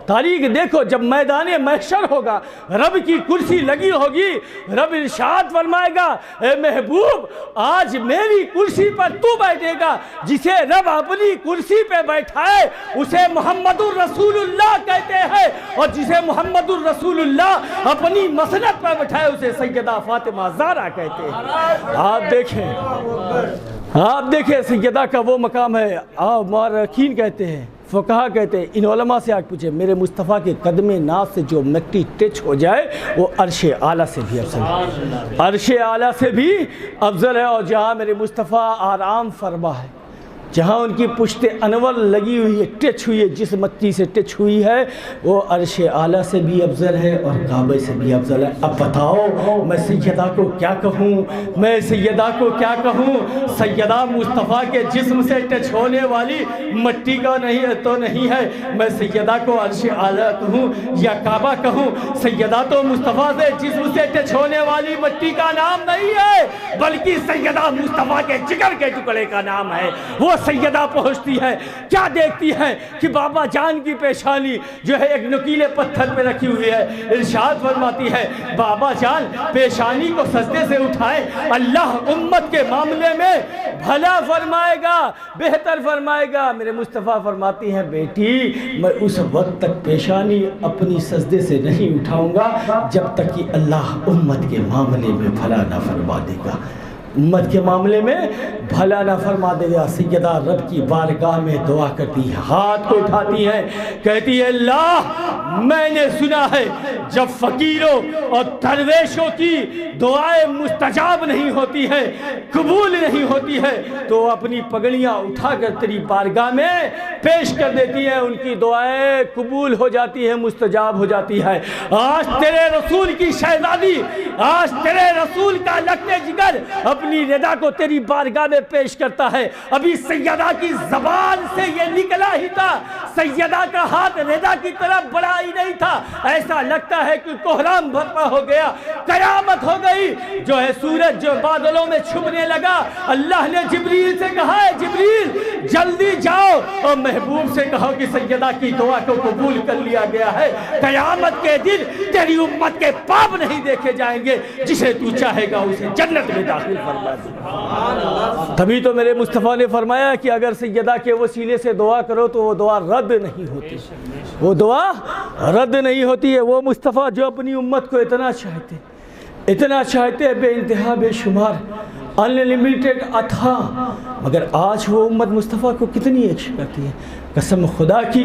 تاریخ دیکھو. جب میدان محشر ہوگا، رب کی کرسی لگی ہوگی، رب ارشاد فرمائے گا اے محبوب آج میری کرسی پر تو بیٹھے گا. جسے رب اپنی کرسی پہ بیٹھائے اسے محمد الرسول اللہ کہتے ہیں، اور جسے محمد الرسول اللہ اپنی مسند پر بیٹھائے اسے سیدہ فاطمہ زہرا کہتے ہیں. آپ دیکھیں آپ دیکھیں سیدہ کا وہ مقام ہے، آپ مورخین کہتے ہیں، فقہا کہتے ہیں، ان علماء سے آج پوچھیں، میرے مصطفیٰ کے قدم ناز سے جو مٹی ٹچ ہو جائے وہ عرش اعلیٰ سے بھی افضل ہے، عرش اعلیٰ سے بھی افضل ہے۔ اور جہاں میرے مصطفیٰ آرام فرما ہے، جہاں ان کی پشت انور لگی ہوئی ہے، ٹچ ہوئی ہے، جس مٹی سے ٹچ ہوئی ہے وہ عرش اعلیٰ سے بھی افضل ہے اور کعبے سے بھی افضل ہے۔ اب بتاؤ میں سیدہ کو کیا کہوں، میں سیدہ کو کیا کہوں؟ سیدہ مصطفیٰ کے جسم سے ٹچ ہونے والی مٹی کا تو نہیں ہے، میں سیدہ کو عرش اعلیٰ کہوں یا کعبہ کہوں؟ سیدہ تو مصطفیٰ سے جسم سے ٹچ ہونے والی مٹی کا نام نہیں ہے، بلکہ سیدہ مصطفیٰ کے جگر کے ٹکڑے کا نام ہے۔ وہ سیدہ پہنچتی ہے، کیا دیکھتی ہے کہ بابا جان کی پیشانی جو ہے ایک نکیلے پتھر پہ رکھی ہوئی ہے، ارشاد فرماتی ہے بابا جان پیشانی کو سجدے سے اٹھائے، اللہ امت کے معاملے میں بھلا فرمائے گا، بہتر فرمائے گا۔ میرے مصطفیٰ فرماتی ہیں بیٹی میں اس وقت تک پیشانی اپنی سجدے سے نہیں اٹھاؤں گا جب تک کہ اللہ امت کے معاملے میں بھلا نہ فرما دے گا، امت کے معاملے میں بھلا نہ فرما دے گا۔ سیدہ رب کی بارگاہ میں دعا کرتی ہے، ہاتھ کو اٹھاتی ہے، کہتی ہے اللہ میں نے سنا ہے جب فقیروں اور درویشوں کی دعائیں مستجاب نہیں ہوتی ہے، قبول نہیں ہوتی ہے، تو اپنی پگڑیاں اٹھا کر تیری بارگاہ میں پیش کر دیتی ہیں، ان کی دعائیں قبول ہو جاتی ہیں، مستجاب ہو جاتی ہے۔ آج تیرے رسول کی شہزادی، آج تیرے رسول کا لگتے جگر اپنی رضا کو تیری بارگاہ میں پیش کرتا ہے۔ ابھی سیدہ کی زبان سے یہ نکلا ہی تھا، سیدہ کا ہاتھ رضا کی طرف بڑھا ہی نہیں تھا، ایسا لگتا ہے کہ کوہرام برپا ہو گیا، قیامت ہو گئی۔ جو ہے سورج جو بادلوں میں چھپنے لگا، اللہ نے جبریل سے کہا ہے جبریل جلدی جاؤ اور محبوب سے کہو کہ سیدہ کی دعا کو قبول کر لیا گیا ہے، قیامت کے دن تیری امت کے پاپ نہیں دیکھے جائیں گے، جسے تو چاہے گا اسے جنت میں داخل فرما دے۔ تبھی تو میرے مصطفیٰ نے فرمایا کہ اگر سیدہ کے وسیلے سے دعا کرو تو وہ دعا رد نہیں ہوتی، وہ دعا رد نہیں ہوتی ہے۔ وہ مصطفیٰ جو اپنی امت کو اتنا چاہتے بے انتہا بے شمار، انلیمیٹڈ اتھا، مگر آج وہ امت مصطفیٰ کو کتنی عشق کرتی ہے۔ قسم خدا کی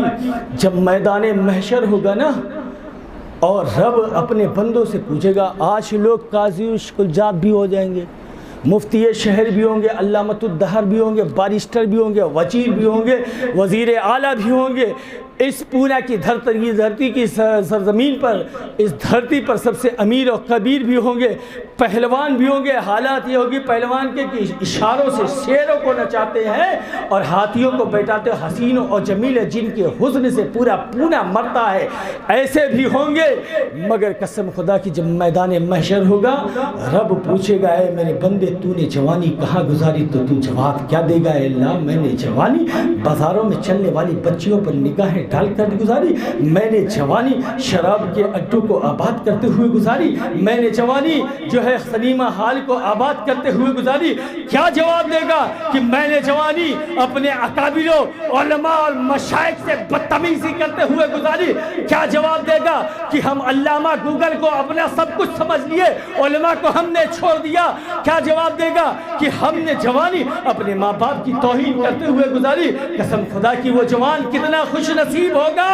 جب میدان محشر ہوگا نا اور رب اپنے بندوں سے پوچھے گا، آج لوگ قاضی الجات بھی ہو جائیں گے، مفتی شہر بھی ہوں گے، علامۃ الدہر بھی ہوں گے، باریسٹر بھی ہوں گے، وزیر بھی ہوں گے، وزیر اعلیٰ بھی ہوں گے، اس پورا کی دھرتی کی سرزمین پر، اس دھرتی پر سب سے امیر اور کبیر بھی ہوں گے، پہلوان بھی ہوں گے۔ حالات یہ ہوگی پہلوان کے اشاروں سے شیروں کو نچاتے ہیں اور ہاتھیوں کو بیٹھاتے حسینوں اور جمیل جن کے حسن سے پورا پونا مرتا ہے، ایسے بھی ہوں گے۔ مگر قسم خدا کی جب میدان محشر ہوگا، رب پوچھے گا اے میرے بندے تو نے جوانی کہاں گزاری، تو جواب کیا دے گا؟ اے اللہ میں نے جوانی بازاروں میں چلنے والی بچیوں پر نگاہیں ڈال کر گزاری، میں نے جوانی شراب کے اڈوں کو آباد کرتے ہوئے گزاری، میں نے جوانی جو ہے سنیما ہال کو آباد کرتے ہوئے گزاری۔ کیا جواب دے گا کہ میں نے جوانی اپنے اکابروں علماء اور مشائخ سے بدتمیزی کرتے ہوئے گزاری؟ کیا جواب دے گا کہ ہم علامہ گوگل کو اپنا سب کچھ سمجھ لیے، علماء کو ہم نے چھوڑ دیا؟ کیا جواب دے گا کہ ہم نے جوانی اپنے ماں باپ کی توہین کرتے ہوئے گزاری؟ قسم خدا کی وہ جوان کتنا خوش نصیب ہوگا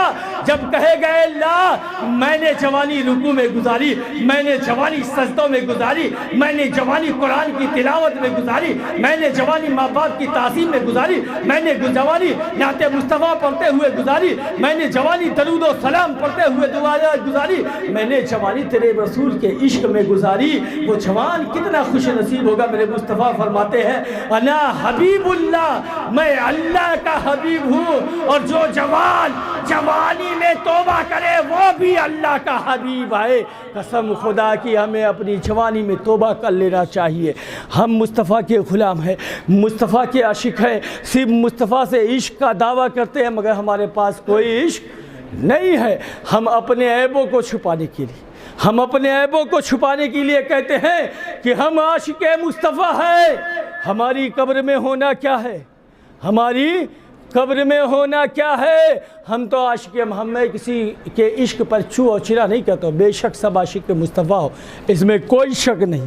جب کہے گا اللہ میں نے جوانی رکوع میں گزاری، میں نے جوانی سجدوں میں گزاری، میں نے جوانی قرآن کی تلاوت میں گزاری، میں نے جوانی ماں باپ کی تعظیم میں گزاری، میں نے جوانی نعت مصطفیٰ پڑھتے ہوئے گزاری، میں نے جوانی درود و سلام پڑھتے ہوئے گزاری، میں نے جوانی تیرے رسول کے عشق میں گزاری۔ وہ جوان کتنا خوش نصیب ہوگا۔ میرے مصطفیٰ فرماتے ہیں انا حبیب اللہ، میں اللہ کا حبیب ہوں، اور جو جوانی میں توبہ کرے وہ بھی اللہ کا حبیب ہے۔ قسم خدا کی ہمیں اپنی جوانی میں توبہ کر لینا چاہیے۔ ہم مصطفیٰ کے غلام ہیں، مصطفیٰ کے عاشق ہیں، صرف مصطفیٰ سے عشق کا دعویٰ کرتے ہیں مگر ہمارے پاس کوئی عشق نہیں ہے۔ ہم اپنے عیبوں کو چھپانے کے لیے کہتے ہیں کہ ہم عاشق مصطفیٰ ہیں۔ ہماری قبر میں ہونا کیا ہے؟ ہماری قبر میں ہونا کیا ہے؟ ہم تو عاشق محمد کسی کے عشق پر چھو اور چھرا نہیں کرتے، بے شک سب عاشق مصطفیٰ ہو، اس میں کوئی شک نہیں،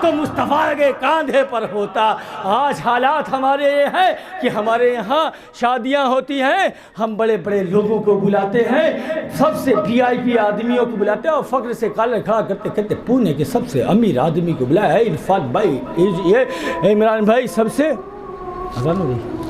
تو مصطفیٰ کے کاندھے پر ہوتا۔ آج حالات ہمارے یہ ہیں کہ ہمارے یہاں شادیاں ہوتی ہیں، ہم بڑے بڑے لوگوں کو بلاتے ہیں، سب سے VIP آدمیوں کو بلاتے ہیں، اور فخر سے کالر کھڑا کرتے کہتے پونے کے سب سے امیر آدمی کو بلایا ہے، عرفان بھائی، یہ عمران بھائی سب سے اذان ہو رہی۔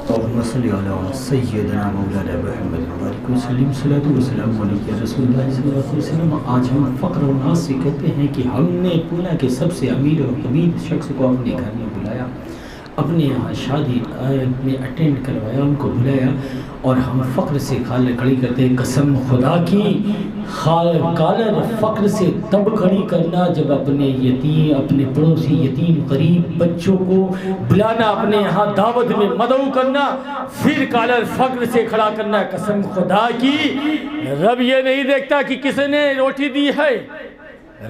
اللهم صل على سيدنا مولانا محمد وبارك وسلم صلاة وسلام علیہ رسول اللہ صلی اللہ علیہ وسلم۔ آج ہم فقر و ناز سے کہتے ہیں کہ ہم نے پونا کے سب سے امیر اور حمید شخص کو اپنے گھر میں بلایا، اپنے یہاں شادی میں اٹینڈ کروایا، ان کو بلایا، اور ہم فخر سے کالر کھڑی کرتے ہیں۔ قسم خدا کی کالر فخر سے تب کھڑی کرنا جب اپنے یتیم، اپنے پڑوسی یتیم غریب بچوں کو بلانا، اپنے یہاں دعوت میں مدعو کرنا، پھر کالر فخر سے کھڑا کرنا۔ قسم خدا کی رب یہ نہیں دیکھتا کہ کس نے روٹی دی ہے،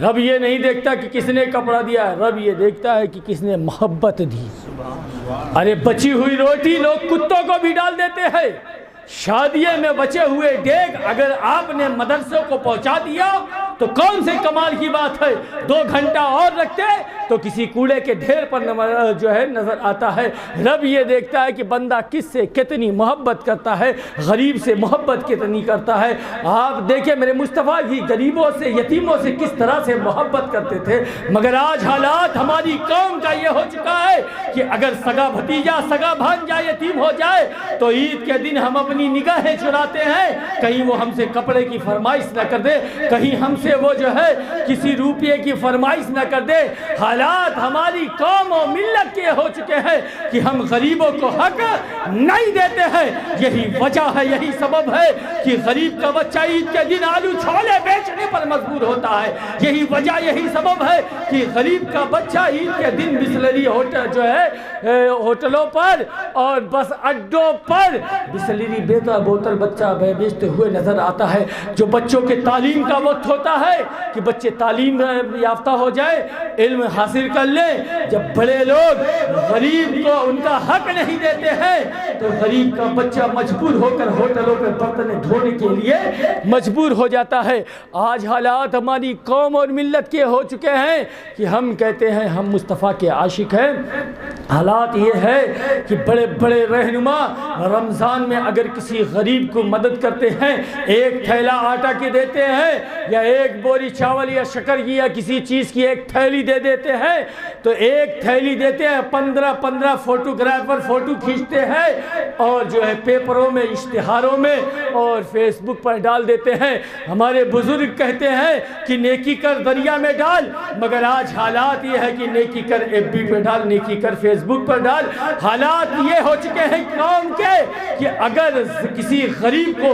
رب یہ نہیں دیکھتا کہ کس نے کپڑا دیا ہے، رب یہ دیکھتا ہے کہ کس نے محبت دی۔ ارے بچی ہوئی روٹی لوگ کتوں کو بھی ڈال دیتے ہیں، شادیے میں بچے ہوئے دیگ اگر آپ نے مدرسوں کو پہنچا دیا تو کون سے کمال کی بات ہے، 2 گھنٹہ اور رکھتے تو کسی کوڑے کے ڈھیر پر جو ہے نظر آتا ہے۔ رب یہ دیکھتا ہے کہ بندہ کس سے کتنی محبت کرتا ہے، غریب سے محبت کتنی کرتا ہے۔ آپ دیکھیں میرے مصطفیٰ کی غریبوں سے یتیموں سے کس طرح سے محبت کرتے تھے، مگر آج حالات ہماری قوم کا یہ ہو چکا ہے کہ اگر سگا بھتیجا سگا بھانجا یتیم ہو جائے تو عید کے دن ہم اپنی نگاہیں چراتے ہیں، کہیں وہ ہم سے کپڑے کی فرمائش نہ کر دے، کہیں ہم سے وہ جو ہے کسی روپیے کی فرمائش نہ کر دے۔ حالات ہماری قوم و ملت کے ہو چکے ہیں کہ ہم غریبوں کو حق نہیں دیتے ہیں۔ یہی وجہ ہے، یہی سبب ہے کہ غریب کا بچہ عید کے دن آلو چھولے بیچنے پر مجبور ہوتا ہے۔ یہی وجہ، یہی سبب ہے کہ غریب کا بچہ عید کے دن بسلری ہوٹل جو ہے ہوٹلوں پر اور بس اڈوں پر بسلری بوتل بچہ بیچتے ہوئے نظر آتا ہے۔ جو بچوں کے تعلیم کا وقت ہوتا ہے کہ بچے تعلیم یافتہ ہو جائے، علم حاصل کر لیں، جب بڑے لوگ غریب کو ان کا حق نہیں دیتے ہیں تو غریب کا بچہ مجبور ہو کر ہوٹلوں پہ برتن دھونے کے لیے مجبور ہو جاتا ہے۔ آج حالات ہماری قوم اور ملت کے ہو چکے ہیں کہ ہم کہتے ہیں ہم مصطفیٰ کے عاشق ہیں۔ حالات یہ ہے کہ بڑے بڑے رہنما رمضان میں اگر کسی غریب کو مدد کرتے ہیں، ایک تھیلا آٹا کے دیتے ہیں یا ایک بوری چاول یا شکر کی یا کسی چیز کی ایک تھیلی دے دیتے ہیں، تو ایک تھیلی دیتے ہیں، 15 فوٹوگرافر فوٹو کھینچتے ہیں اور جو ہے پیپروں میں، اشتہاروں میں اور فیس بک پر ڈال دیتے ہیں۔ ہمارے بزرگ کہتے ہیں کہ نیکی کر دریا میں ڈال، مگر آج حالات یہ ہے کہ نیکی کر FB پہ ڈال، نیکی کر فیس بک پر ڈال۔ حالات یہ ہو چکے ہیں قوم کے کہ اگر کسی غریب کو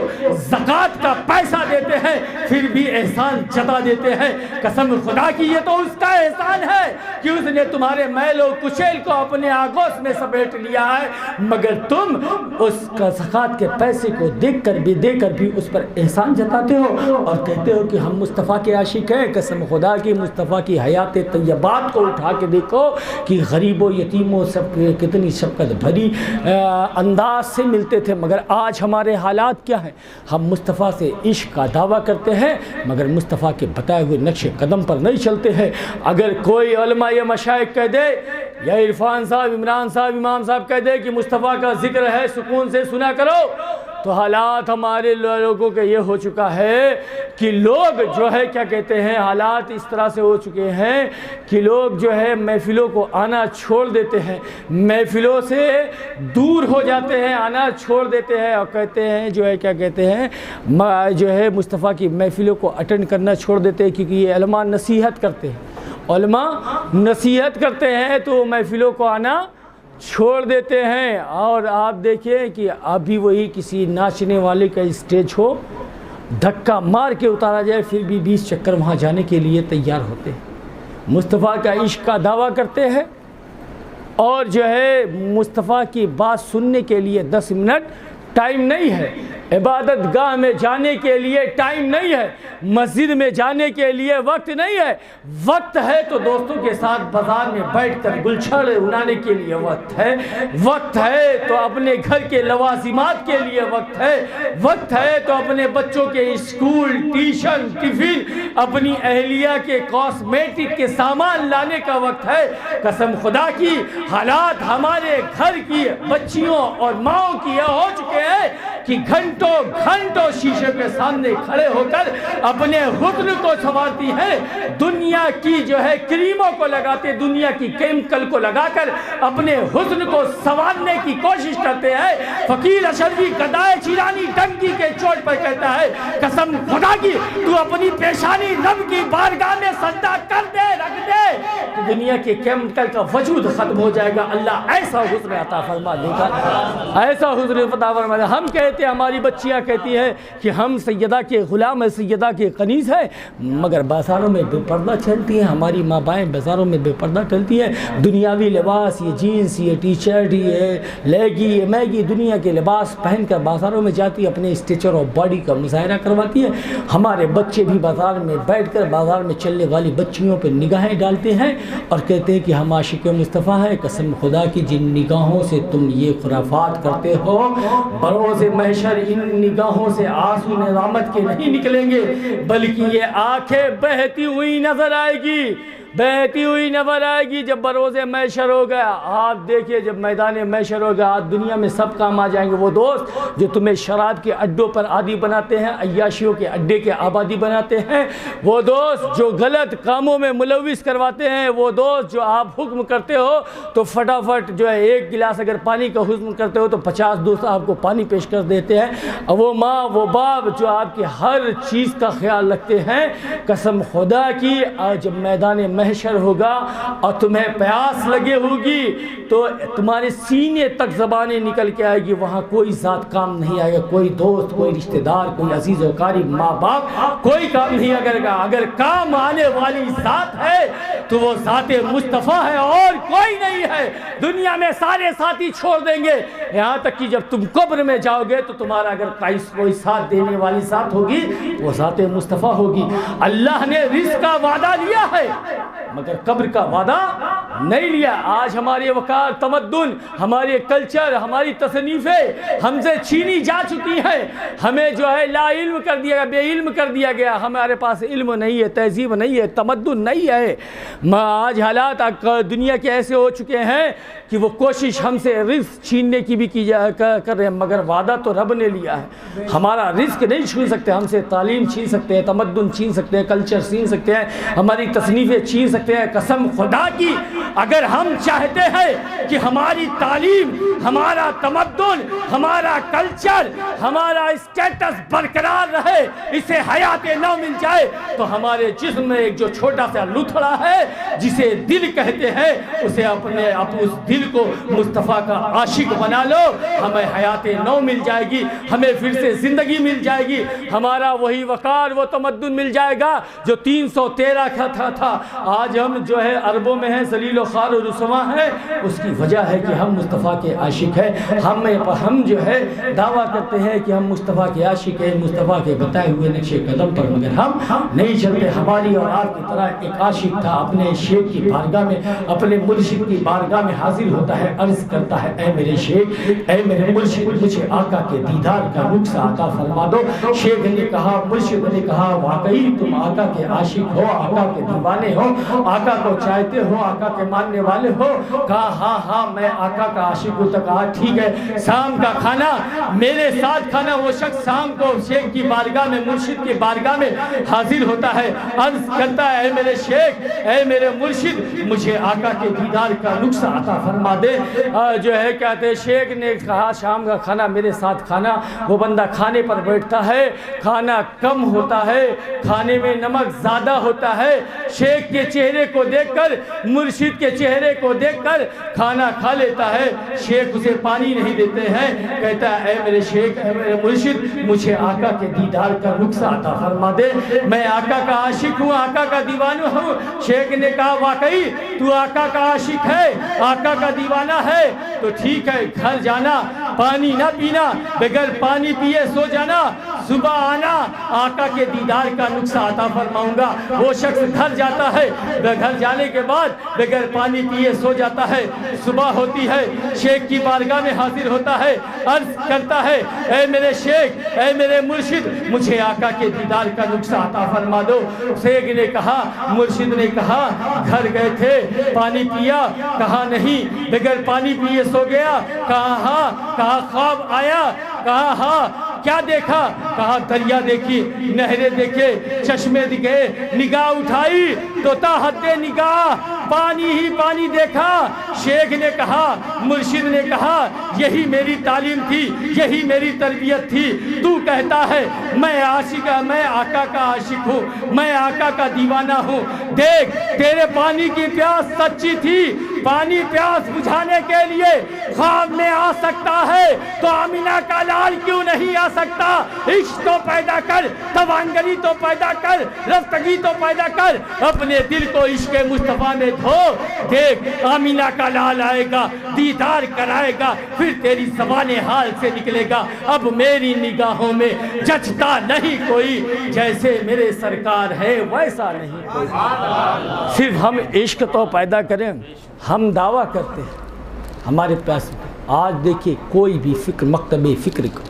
زکوٰۃ کا پیسہ دیتے ہیں پھر بھی احسان جتا دیتے ہیں۔ قسم خدا کی یہ تو اس کا احسان ہے کہ اس نے تمہارے میل و کچیل کو اپنے آگوش میں سمیٹ لیا ہے، مگر تم اس کا زکوٰۃ کے پیسے کو دے کر بھی اس پر احسان جتاتے ہو اور کہتے ہو کہ ہم مصطفیٰ کے عاشق ہیں۔ قسم خدا کی مصطفیٰ کی حیات طیبات کو اٹھا کے دیکھو کہ غریبوں یتیموں سب کتنی شفقت بھری انداز سے ملتے تھے، مگر آج ہمارے حالات کیا ہیں؟ ہم مصطفیٰ سے عشق کا دعویٰ کرتے ہیں مگر مصطفیٰ کے بتائے ہوئے نقش قدم پر نہیں چلتے ہیں۔ اگر کوئی علماء یا مشائخ کہہ دے یا عرفان صاحب، عمران صاحب، امام صاحب کہہ دے کہ مصطفیٰ کا ذکر ہے سکون سے سنا کرو، تو حالات ہمارے لوگوں کے یہ ہو چکا ہے کہ لوگ جو ہے کیا کہتے ہیں، حالات اس طرح سے ہو چکے ہیں کہ لوگ جو ہے محفلوں کو آنا چھوڑ دیتے ہیں، محفلوں سے دور ہو جاتے ہیں، آنا چھوڑ دیتے ہیں اور کہتے ہیں جو ہے کیا کہتے ہیں جو ہے مصطفیٰ کی محفلوں کو اٹینڈ کرنا چھوڑ دیتے ہیں، کیونکہ یہ علماء نصیحت کرتے ہیں، علماء نصیحت کرتے ہیں تو محفلوں کو آنا چھوڑ دیتے ہیں۔ اور آپ دیکھیں کہ ابھی وہی کسی ناچنے والے کا اسٹیج ہو، دھکا مار کے اتارا جائے پھر بھی 20 چکر وہاں جانے کے لیے تیار ہوتے ہیں۔ مصطفیٰ کا عشق کا دعویٰ کرتے ہیں اور جو ہے مصطفیٰ کی بات سننے کے لیے 10 منٹ ٹائم نہیں ہے، عبادت گاہ میں جانے کے لیے ٹائم نہیں ہے، مسجد میں جانے کے لیے وقت نہیں ہے، وقت ہے تو دوستوں کے ساتھ بازار میں بیٹھ کر گلچھڑ اڑانے کے لیے وقت ہے، وقت ہے تو اپنے گھر کے لوازمات کے لیے وقت ہے، وقت ہے تو اپنے بچوں کے اسکول، ٹیوشن، ٹفن، اپنی اہلیہ کے کاسمیٹک کے سامان لانے کا وقت ہے۔ قسم خدا کی حالات ہمارے گھر کی بچیوں اور ماؤں کی یہ ہو چکے ہیں کہ گھنٹوں شیشے کے سامنے کھڑے ہو کر اپنے حسن کو سنوارتی ہیں، دنیا کی جو ہے کریموں کو لگاتے، دنیا کی کیمیکل کو لگا کر اپنے حسن کو سنوارنے کی کوشش کرتے ہیں۔ فقیر اشرفی گدائے چیرانی ڈنکی کے چوٹ پر کہتا ہے قسم خدا کی تو اپنی پیشانی رب کی بارگاہ میں سجدہ کر دے، رکھ دے، تو دنیا کے کیمیکل کا وجود ختم ہو جائے گا۔ اللہ ایسا حسن عطا فرما دے گا، ایسا حسن عطا فرما دے گا۔ ہم کہتے ہیں، ہماری بچیاں کہتی ہیں کہ ہم سیدہ کے غلام ہیں، سیدہ کے قنیص ہیں، مگر بازاروں میں بے پردہ چلتی ہیں، ہماری ماں بائیں بازاروں میں بے پردہ چلتی ہیں، دنیاوی لباس، یہ جینس، یہ ٹی شرٹ، یہ لیگی، یہ میگی، دنیا کے لباس پہن کر بازاروں میں جاتی ہے، اپنے اسٹیچر اور باڈی کا مظاہرہ کرواتی ہے۔ ہمارے بچے بھی بازار میں بیٹھ کر بازار میں چلنے والی بچیوں پہ نگاہیں ڈالتے ہیں اور کہتے ہیں کہ ہم عاشق مصطفیٰ ہیں۔ قسم خدا کی جن نگاہوں سے تم یہ خرافات کرتے ہو، بروز محشر ان نگاہوں سے آنسو ندامت کے نہیں نکلیں گے، بلکہ یہ آنکھیں بہتی ہوئی نظر آئے گی، بہتی ہوئی نظر آئے گی جب بروز محشر ہو گیا۔ آپ دیکھیے جب میدان محشر ہو گیا، آج دنیا میں سب کام آ جائیں گے۔ وہ دوست جو تمہیں شراب کے اڈوں پر عادی بناتے ہیں، عیاشیوں کے اڈے کے آبادی بناتے ہیں، وہ دوست جو غلط کاموں میں ملوث کرواتے ہیں، وہ دوست جو آپ حکم کرتے ہو تو فٹافٹ جو ہے ایک گلاس اگر پانی کا حکم کرتے ہو تو 50 دوست آپ کو پانی پیش کر دیتے ہیں، اور وہ ماں وہ باپ جو آپ کی ہر چیز کا خیال رکھتے ہیں، قسم خدا کی آج جب میدان محشر ہوگا اور تمہیں پیاس لگے ہوگی تو تمہارے سینے تک زبانیں نکل کے آئے گی، وہاں کوئی ذات کام نہیں آئے گا، کوئی دوست، کوئی رشتہ دار، کوئی عزیز و قریب، ماں باپ، کوئی کام نہیں آئے گا۔ اگر کام آنے والی ذات ہے تو وہ ذات مصطفیٰ ہے اور کوئی نہیں ہے۔ دنیا میں سارے ساتھی چھوڑ دیں گے، یہاں تک کہ جب تم قبر میں جاؤ گے تو تمہارا اگر کوئی ساتھ دینے والی ذات ہوگی وہ ذات مصطفیٰ ہوگی۔ اللہ نے رزق کا وعدہ لیا ہے مگر قبر کا وعدہ نہیں لیا۔ آج ہماری وقار، تمدن، ہمارے کلچر، ہماری تصنیفیں ہم سے چھینی جا چکی ہیں، ہمیں جو ہے لا علم کر دیا گیا، بے علم کر دیا گیا، ہمارے پاس علم نہیں ہے، تہذیب نہیں ہے، تمدن نہیں ہے۔ آج حالات دنیا کے ایسے ہو چکے ہیں کہ وہ کوشش ہم سے رزق چھیننے کی بھی کر رہے ہیں، مگر وعدہ تو رب نے لیا ہے۔ ہمارا رزق نہیں چھین سکتے، ہم سے تعلیم چھین سکتے ہیں، تمدن چھین سکتے ہیں، کلچر چھین سکتے ہیں، ہماری تصنیفیں چھین سکتے ہیں۔ قسم خدا کی اگر ہم چاہتے ہیں کہ ہماری تعلیم، ہمارا تمدن، ہمارا کلچر، ہمارا اسٹیٹس برقرار رہے، اسے حیات نو مل جائے، تو ہمارے جسم میں ایک جو چھوٹا سا لتھڑا ہے جسے دل کہتے ہیں، اسے اس دل کو مصطفیٰ کا عاشق بنا لو، ہمیں حیات نو مل جائے گی، ہمیں پھر سے زندگی مل جائے گی، ہمارا وہی وقار، وہ تمدن مل جائے گا جو 313 کا تھا۔ آج ہم جو ہے عربوں میں ہیں، ذلیل و خوار و رسوا ہیں، اس کی وجہ ہے کہ ہم مصطفیٰ کے عاشق ہیں۔ ہم جو ہے دعویٰ کرتے ہیں کہ ہم مصطفیٰ کے عاشق ہیں، مصطفیٰ کے بتائے ہوئے نقش قدم پر، مگر ہم نہیں چلتے۔ ہماری اور آپ کی طرح ایک عاشق تھا، اپنے شیخ کی بارگاہ میں، اپنے مرشد کی بارگاہ میں حاضر ہوتا ہے، عرض کرتا ہے اے میرے شیخ، اے میرے مرشد، مجھے آقا کے دیدار کا رخصہ عطا فرما دو۔ شیخ نے کہا، مرشد نے کہا، واقعی تم آقا کے عاشق ہو، آقا کے دیوانے ہو، آقا کو چاہتے ہو، آقا کے ماننے والے ہو؟ کہا ہاں ہاں میں آقا کا عاشق ہوں۔ تو کہا ٹھیک ہے، شام کا کھانا میرے ساتھ کھانا۔ وہ شخص شام کو شیخ کی بارگاہ میں، مرشد کی بارگاہ میں حاضر ہوتا ہے، عرض کرتا ہے اے میرے شیخ، اے میرے مرشد، مجھے آقا کے دیدار کا رخصہ عطا فرما دے۔ جو ہے کہتے شیخ نے کہا شام کا کھانا میرے ساتھ کھانا۔ وہ بندہ کھانے پر بیٹھتا ہے، کھانا کم ہوتا ہے، کھانے میں نمک زیادہ ہوتا ہے۔ شیخ کے چہرے کو دیکھ کر، مرشد کے چہرے کو دیکھ کر کھانا کھا لیتا ہے۔ شیخ اسے پانی نہیں دیتے ہیں، کہتا ہے اے میرے شیخ، اے میرے مرشد، مجھے آقا کے دیدار کا رخصہ عطا فرما دے، میں آقا کا عاشق ہوں، آقا کا دیوانہ ہوں۔ شیخ نے کہا واقعی تو آقا کا عاشق ہے، آقا کا دیوانہ ہے، تو ٹھیک ہے گھر جانا، پانی نہ پینا، بغیر پانی پیے سو جانا، صبح آنا، آقا کے دیدار کا نقصہ عطا فرماؤں گا۔ وہ شخص گھر جاتا ہے، گھر جانے کے بعد بغیر پانی پیے سو جاتا ہے، صبح ہوتی ہے، شیخ کی بارگاہ میں حاضر ہوتا ہے، عرض کرتا ہے اے میرے شیخ، اے میرے مرشد، مجھے آقا کے دیدار کا نقصہ عطا فرما دو۔ شیخ نے کہا، مرشد نے کہا گھر گئے تھے، پانی پیا؟ کہا نہیں، بغیر پانی پیے سو گیا؟ کہا ہاں۔ کہا خواب آیا؟ کہا ہاں۔ کیا دیکھا؟ کہا دریا دیکھی، نہریں دیکھے، چشمے دکھے، نگاہ اٹھائی تو تا حد نگاہ پانی ہی پانی دیکھا۔ شیخ نے کہا، مرشد نے کہا یہی میری تعلیم تھی، یہی میری تربیت تھی۔ تو کہتا ہے میں عاشق، میں آقا کا عاشق ہوں، میں آقا کا دیوانہ ہوں۔ دیکھ تیرے پانی کی پیاس سچی تھی، پانی پیاس بجھانے کے لیے خواب میں آ سکتا ہے تو آمینہ کا لال کیوں نہیں آ سکتا؟ عشق تو پیدا کر، توانگری تو پیدا کر، رفتگی تو پیدا کر، اپنے دل کو عشق مصطفیٰ میں دھو۔ دیکھ آمینہ کا لال آئے گا، دیدار کرائے گا، پھر تیری زبان حال سے نکلے گا اب میری نگاہوں میں جچتا نہیں کوئی، جیسے میرے سرکار ہے ویسا نہیں کوئی۔ صرف ہم عشق تو پیدا کریں، ہم دعویٰ کرتے ہیں ہمارے پاس۔ آج دیکھیے کوئی بھی فکر، مکتب فکر کو،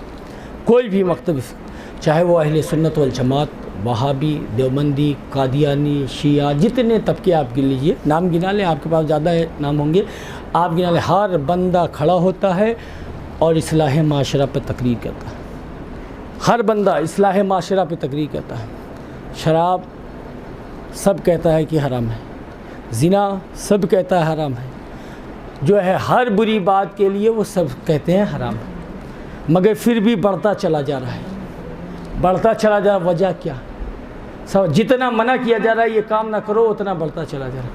کوئی بھی مکتب فکر، چاہے وہ اہل سنت والجماعت، وہابی، دیوبندی، قادیانی، شیعہ، جتنے طبقے آپ گن لیجئے، نام گنا لیں، آپ کے پاس زیادہ نام ہوں گے، آپ گنا لیں، ہر بندہ کھڑا ہوتا ہے اور اصلاح معاشرہ پہ تقریر کرتا ہے۔ ہر بندہ اصلاح معاشرہ پہ تقریر کرتا ہے۔ شراب سب کہتا ہے کہ حرام ہے، زنا سب کہتا ہے حرام ہے، جو ہے ہر بری بات کے لیے وہ سب کہتے ہیں حرام ہے، مگر پھر بھی بڑھتا چلا جا رہا ہے، بڑھتا چلا جا رہا ہے۔ وجہ کیا؟ جتنا منع کیا جا رہا ہے یہ کام نہ کرو، اتنا بڑھتا چلا جا رہا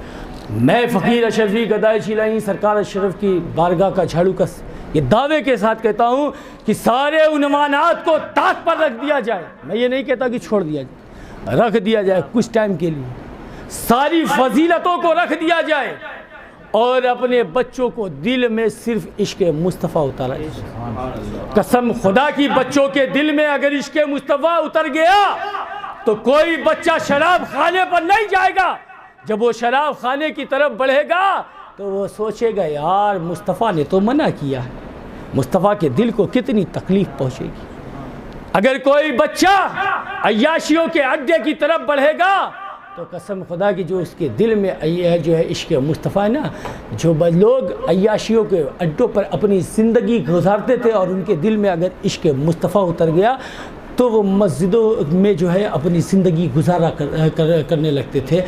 ہے۔ میں فقیر اشرفی گدائے چیلانی سرکار اشرف کی بارگاہ کا جھاڑو کس یہ دعوے کے ساتھ کہتا ہوں کہ سارے عنوانات کو طاق پر رکھ دیا جائے۔ میں یہ نہیں کہتا کہ چھوڑ دیا جائے، رکھ دیا جائے کچھ ٹائم کے لیے، ساری فضیلتوں کو رکھ دیا جائے اور اپنے بچوں کو دل میں صرف عشق مصطفیٰ اتارا جائے۔ قسم خدا کی بچوں کے دل میں اگر عشق مصطفیٰ اتر گیا تو کوئی بچہ شراب خانے پر نہیں جائے گا۔ جب وہ شراب خانے کی طرف بڑھے گا تو وہ سوچے گا یار مصطفیٰ نے تو منع کیا ہے، مصطفیٰ کے دل کو کتنی تکلیف پہنچے گی۔ اگر کوئی بچہ عیاشیوں کے اڈے کی طرف بڑھے گا تو قسم خدا کی جو اس کے دل میں جو ہے عشق مصطفیٰ نا، جو لوگ عیاشیوں کے اڈوں پر اپنی زندگی گزارتے تھے اور ان کے دل میں اگر عشق مصطفیٰ اتر گیا تو وہ مسجدوں میں جو ہے اپنی زندگی گزارا کرنے لگتے تھے۔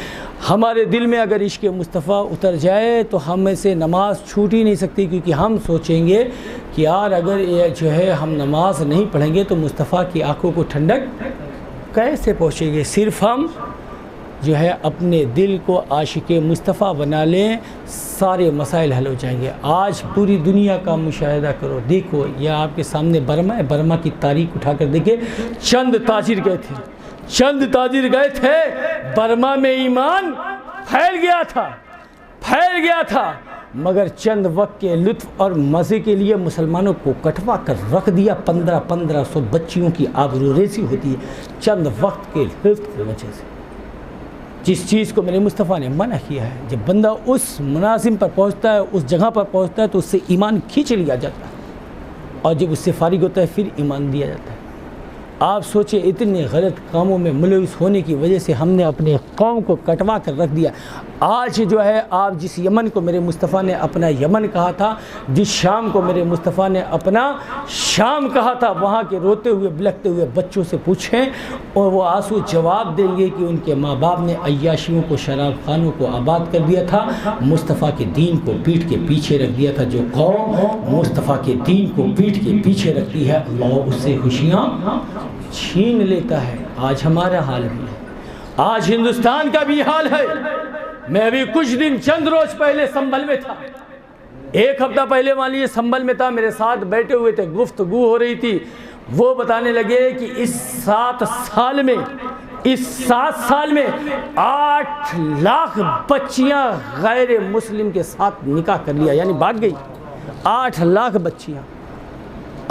ہمارے دل میں اگر عشق مصطفیٰ اتر جائے تو ہم سے نماز چھوٹ ہی نہیں سکتی، کیونکہ ہم سوچیں گے کہ یار اگر یہ جو ہے ہم نماز نہیں پڑھیں گے تو مصطفیٰ کی آنکھوں کو ٹھنڈک کیسے پہنچے گی۔ صرف ہم جو ہے اپنے دل کو عاشق مصطفیٰ بنا لیں، سارے مسائل حل ہو جائیں گے۔ آج پوری دنیا کا مشاہدہ کرو، دیکھو یہ آپ کے سامنے برما ہے، برما کی تاریخ اٹھا کر دیکھیں۔ چند تاجر گئے تھے، چند تاجر گئے تھے، برما میں ایمان پھیل گیا تھا، مگر چند وقت کے لطف اور مزے کے لیے مسلمانوں کو کٹوا کر رکھ دیا۔ 1500 بچیوں کی آبروریزی ہوتی ہے چند وقت کے لطف کی وجہ سے۔ جس چیز کو میرے مصطفیٰ نے منع کیا ہے، جب بندہ اس مناظم پر پہنچتا ہے، اس جگہ پر پہنچتا ہے تو اس سے ایمان کھینچ لیا جاتا ہے، اور جب اس سے فارغ ہوتا ہے پھر ایمان دیا جاتا ہے۔ آپ سوچیں اتنے غلط کاموں میں ملوث ہونے کی وجہ سے ہم نے اپنے قوم کو کٹوا کر رکھ دیا۔ آج جو ہے آپ جس یمن کو میرے مصطفیٰ نے اپنا یمن کہا تھا، جس شام کو میرے مصطفیٰ نے اپنا شام کہا تھا، وہاں کے روتے ہوئے بلکتے ہوئے بچوں سے پوچھیں اور وہ آنسو جواب دیں گے کہ ان کے ماں باپ نے عیاشیوں کو، شراب خانوں کو آباد کر دیا تھا، مصطفیٰ کے دین کو پیٹ کے پیچھے رکھ دیا تھا۔ جو قوم مصطفیٰ کے دین کو پیٹ کے پیچھے رکھتی ہے اللہ اس سے خوشیاں چھین لیتا ہے۔ آج ہمارا حال بھی ہے، آج ہندوستان کا بھی حال ہے۔ میں ابھی کچھ دن چند روز پہلے سنبھل میں تھا، ایک ہفتہ پہلے مان لیجیے سنبھل میں تھا، میرے ساتھ بیٹھے ہوئے تھے، گفتگو ہو رہی تھی، وہ بتانے لگے کہ اس 7 سال میں 8 لاکھ بچیاں غیر مسلم کے ساتھ نکاح کر لیا، یعنی بھاگ گئی 8 لاکھ بچیاں۔